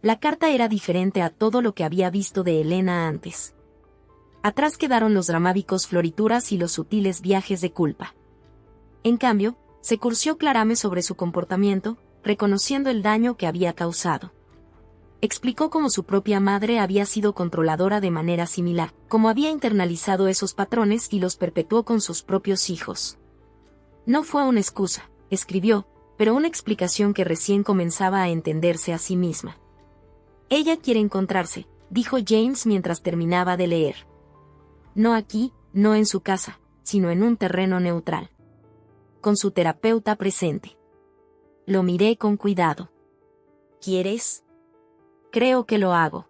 A: La carta era diferente a todo lo que había visto de Elena antes. Atrás quedaron los dramáticos florituras y los sutiles viajes de culpa. En cambio, se cursió claramente sobre su comportamiento, reconociendo el daño que había causado. Explicó cómo su propia madre había sido controladora de manera similar, cómo había internalizado esos patrones y los perpetuó con sus propios hijos. No fue una excusa, escribió, pero una explicación que recién comenzaba a entenderse a sí misma. Ella quiere encontrarse, dijo James mientras terminaba de leer. No aquí, no en su casa, sino en un terreno neutral. Con su terapeuta presente. Lo miré con cuidado. ¿Quieres? Creo que lo hago.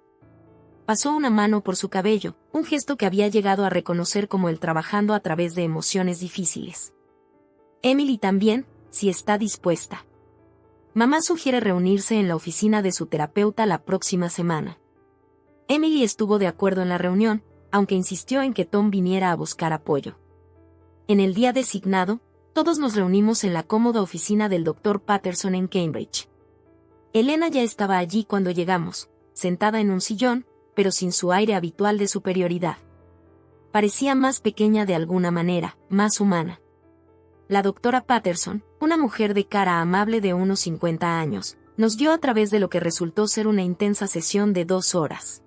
A: Pasó una mano por su cabello, un gesto que había llegado a reconocer como el trabajando a través de emociones difíciles. Emily también, si está dispuesta. Mamá sugiere reunirse en la oficina de su terapeuta la próxima semana. Emily estuvo de acuerdo en la reunión, aunque insistió en que Tom viniera a buscar apoyo. En el día designado, todos nos reunimos en la cómoda oficina del Dr. Patterson en Cambridge. Elena ya estaba allí cuando llegamos, sentada en un sillón, pero sin su aire habitual de superioridad. Parecía más pequeña de alguna manera, más humana. La doctora Patterson, una mujer de cara amable de unos 50 años, nos guió a través de lo que resultó ser una intensa sesión de 2 horas.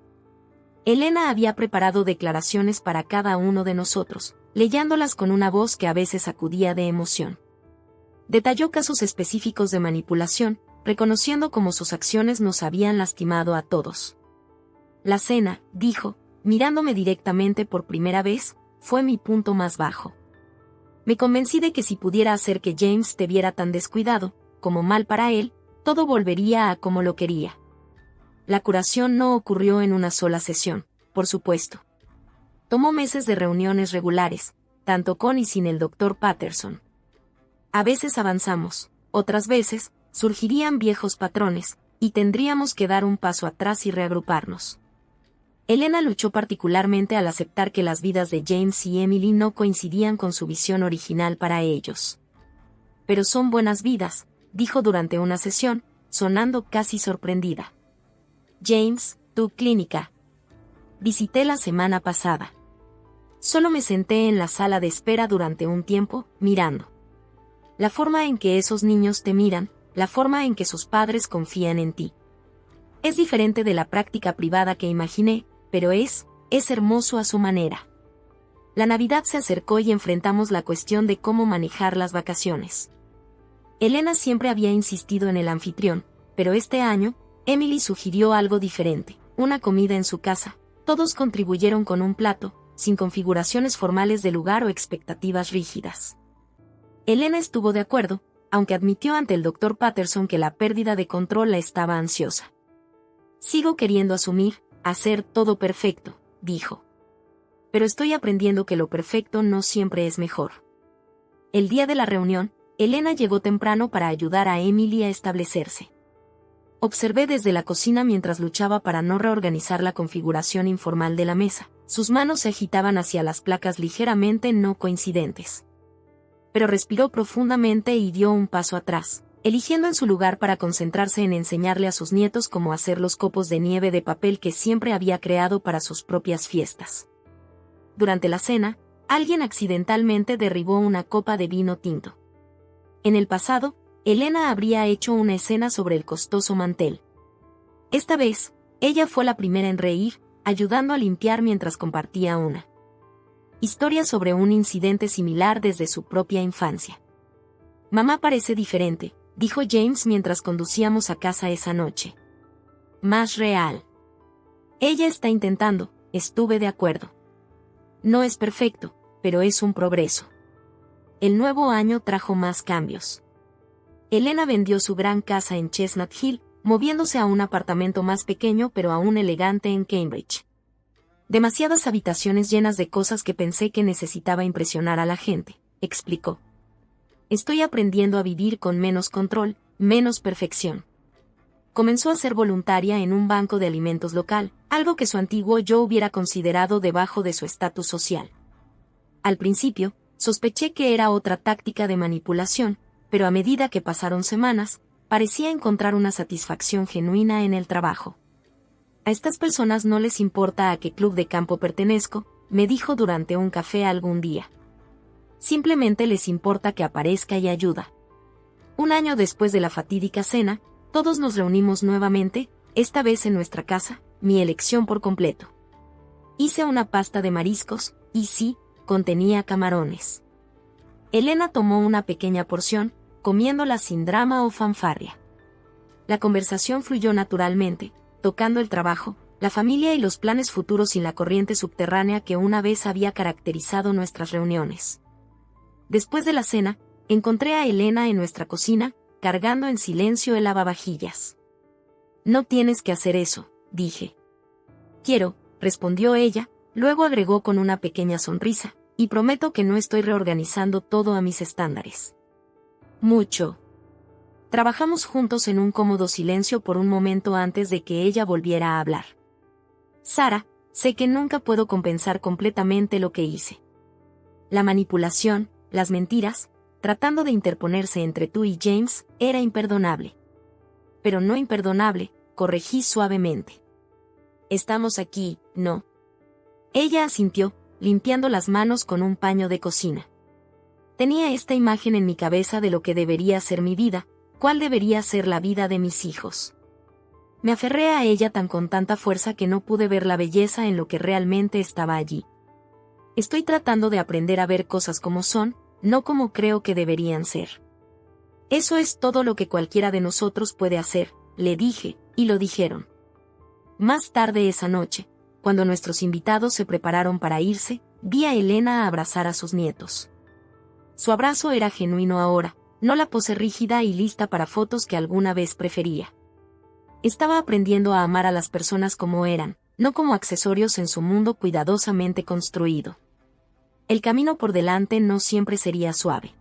A: Elena había preparado declaraciones para cada uno de nosotros, leyéndolas con una voz que a veces acudía de emoción. Detalló casos específicos de manipulación, reconociendo cómo sus acciones nos habían lastimado a todos. La cena, dijo, mirándome directamente por primera vez, fue mi punto más bajo. Me convencí de que si pudiera hacer que James te viera tan descuidado, como mal para él, todo volvería a como lo quería. La curación no ocurrió en una sola sesión, por supuesto. Tomó meses de reuniones regulares, tanto con y sin el Dr. Patterson. A veces avanzamos, otras veces, surgirían viejos patrones, y tendríamos que dar un paso atrás y reagruparnos. Elena luchó particularmente al aceptar que las vidas de James y Emily no coincidían con su visión original para ellos. Pero son buenas vidas, dijo durante una sesión, sonando casi sorprendida. James, tu clínica. Visité la semana pasada. Solo me senté en la sala de espera durante un tiempo, mirando. La forma en que esos niños te miran, la forma en que sus padres confían en ti. Es diferente de la práctica privada que imaginé, pero es hermoso a su manera. La Navidad se acercó y enfrentamos la cuestión de cómo manejar las vacaciones. Elena siempre había insistido en el anfitrión, pero este año, Emily sugirió algo diferente, una comida en su casa. Todos contribuyeron con un plato, sin configuraciones formales de lugar o expectativas rígidas. Elena estuvo de acuerdo, aunque admitió ante el Dr. Patterson que la pérdida de control la estaba ansiosa. Sigo queriendo asumir, hacer todo perfecto, dijo. Pero estoy aprendiendo que lo perfecto no siempre es mejor. El día de la reunión, Elena llegó temprano para ayudar a Emily a establecerse. Observé desde la cocina mientras luchaba para no reorganizar la configuración informal de la mesa. Sus manos se agitaban hacia las placas ligeramente no coincidentes. Pero respiró profundamente y dio un paso atrás, eligiendo en su lugar para concentrarse en enseñarle a sus nietos cómo hacer los copos de nieve de papel que siempre había creado para sus propias fiestas. Durante la cena, alguien accidentalmente derribó una copa de vino tinto. En el pasado, Elena habría hecho una escena sobre el costoso mantel. Esta vez, ella fue la primera en reír, ayudando a limpiar mientras compartía una historia sobre un incidente similar desde su propia infancia. Mamá parece diferente, dijo James mientras conducíamos a casa esa noche. Más real. Ella está intentando, estuve de acuerdo. No es perfecto, pero es un progreso. El nuevo año trajo más cambios. Elena vendió su gran casa en Chestnut Hill, moviéndose a un apartamento más pequeño pero aún elegante en Cambridge. Demasiadas habitaciones llenas de cosas que pensé que necesitaba impresionar a la gente, explicó. Estoy aprendiendo a vivir con menos control, menos perfección. Comenzó a ser voluntaria en un banco de alimentos local, algo que su antiguo yo hubiera considerado debajo de su estatus social. Al principio, sospeché que era otra táctica de manipulación, pero a medida que pasaron semanas, parecía encontrar una satisfacción genuina en el trabajo. A estas personas no les importa a qué club de campo pertenezco, me dijo durante un café algún día. Simplemente les importa que aparezca y ayuda. Un año después de la fatídica cena, todos nos reunimos nuevamente, esta vez en nuestra casa, mi elección por completo. Hice una pasta de mariscos, y sí, contenía camarones. Elena tomó una pequeña porción, comiéndola sin drama o fanfarria. La conversación fluyó naturalmente, tocando el trabajo, la familia y los planes futuros sin la corriente subterránea que una vez había caracterizado nuestras reuniones. Después de la cena, encontré a Elena en nuestra cocina, cargando en silencio el lavavajillas. «No tienes que hacer eso», dije. «Quiero», respondió ella, luego agregó con una pequeña sonrisa, «y prometo que no estoy reorganizando todo a mis estándares». «Mucho». Trabajamos juntos en un cómodo silencio por un momento antes de que ella volviera a hablar. «Sara, sé que nunca puedo compensar completamente lo que hice. La manipulación, las mentiras, tratando de interponerse entre tú y James, era imperdonable. Pero no imperdonable», corregí suavemente. «Estamos aquí, ¿no?». Ella asintió, limpiando las manos con un paño de cocina. Tenía esta imagen en mi cabeza de lo que debería ser mi vida, cuál debería ser la vida de mis hijos. Me aferré a ella con tanta fuerza que no pude ver la belleza en lo que realmente estaba allí. «Estoy tratando de aprender a ver cosas como son, no como creo que deberían ser». «Eso es todo lo que cualquiera de nosotros puede hacer», le dije, y lo dijeron. Más tarde esa noche, cuando nuestros invitados se prepararon para irse, vi a Elena abrazar a sus nietos. Su abrazo era genuino ahora, no la pose rígida y lista para fotos que alguna vez prefería. Estaba aprendiendo a amar a las personas como eran, no como accesorios en su mundo cuidadosamente construido. El camino por delante no siempre sería suave.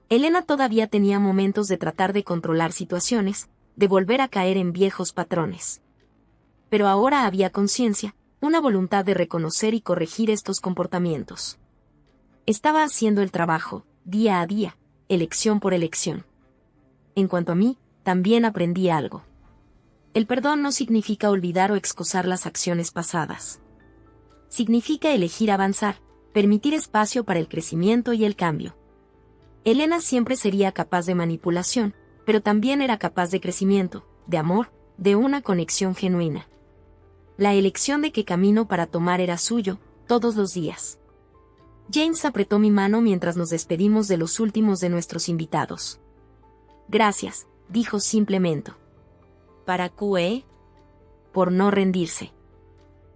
A: Elena todavía tenía momentos de tratar de controlar situaciones, de volver a caer en viejos patrones. Pero ahora había conciencia, una voluntad de reconocer y corregir estos comportamientos. Estaba haciendo el trabajo, día a día, elección por elección. En cuanto a mí, también aprendí algo. El perdón no significa olvidar o excusar las acciones pasadas. Significa elegir avanzar, permitir espacio para el crecimiento y el cambio. Elena siempre sería capaz de manipulación, pero también era capaz de crecimiento, de amor, de una conexión genuina. La elección de qué camino para tomar era suyo, todos los días. James apretó mi mano mientras nos despedimos de los últimos de nuestros invitados. «Gracias», dijo simplemente. «¿Para qué?» «Por no rendirse.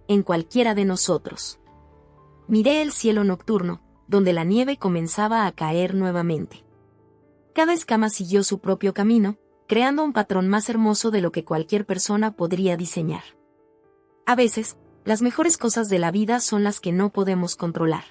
A: En cualquiera de nosotros». Miré el cielo nocturno, donde la nieve comenzaba a caer nuevamente. Cada escama siguió su propio camino, creando un patrón más hermoso de lo que cualquier persona podría diseñar. A veces, las mejores cosas de la vida son las que no podemos controlar.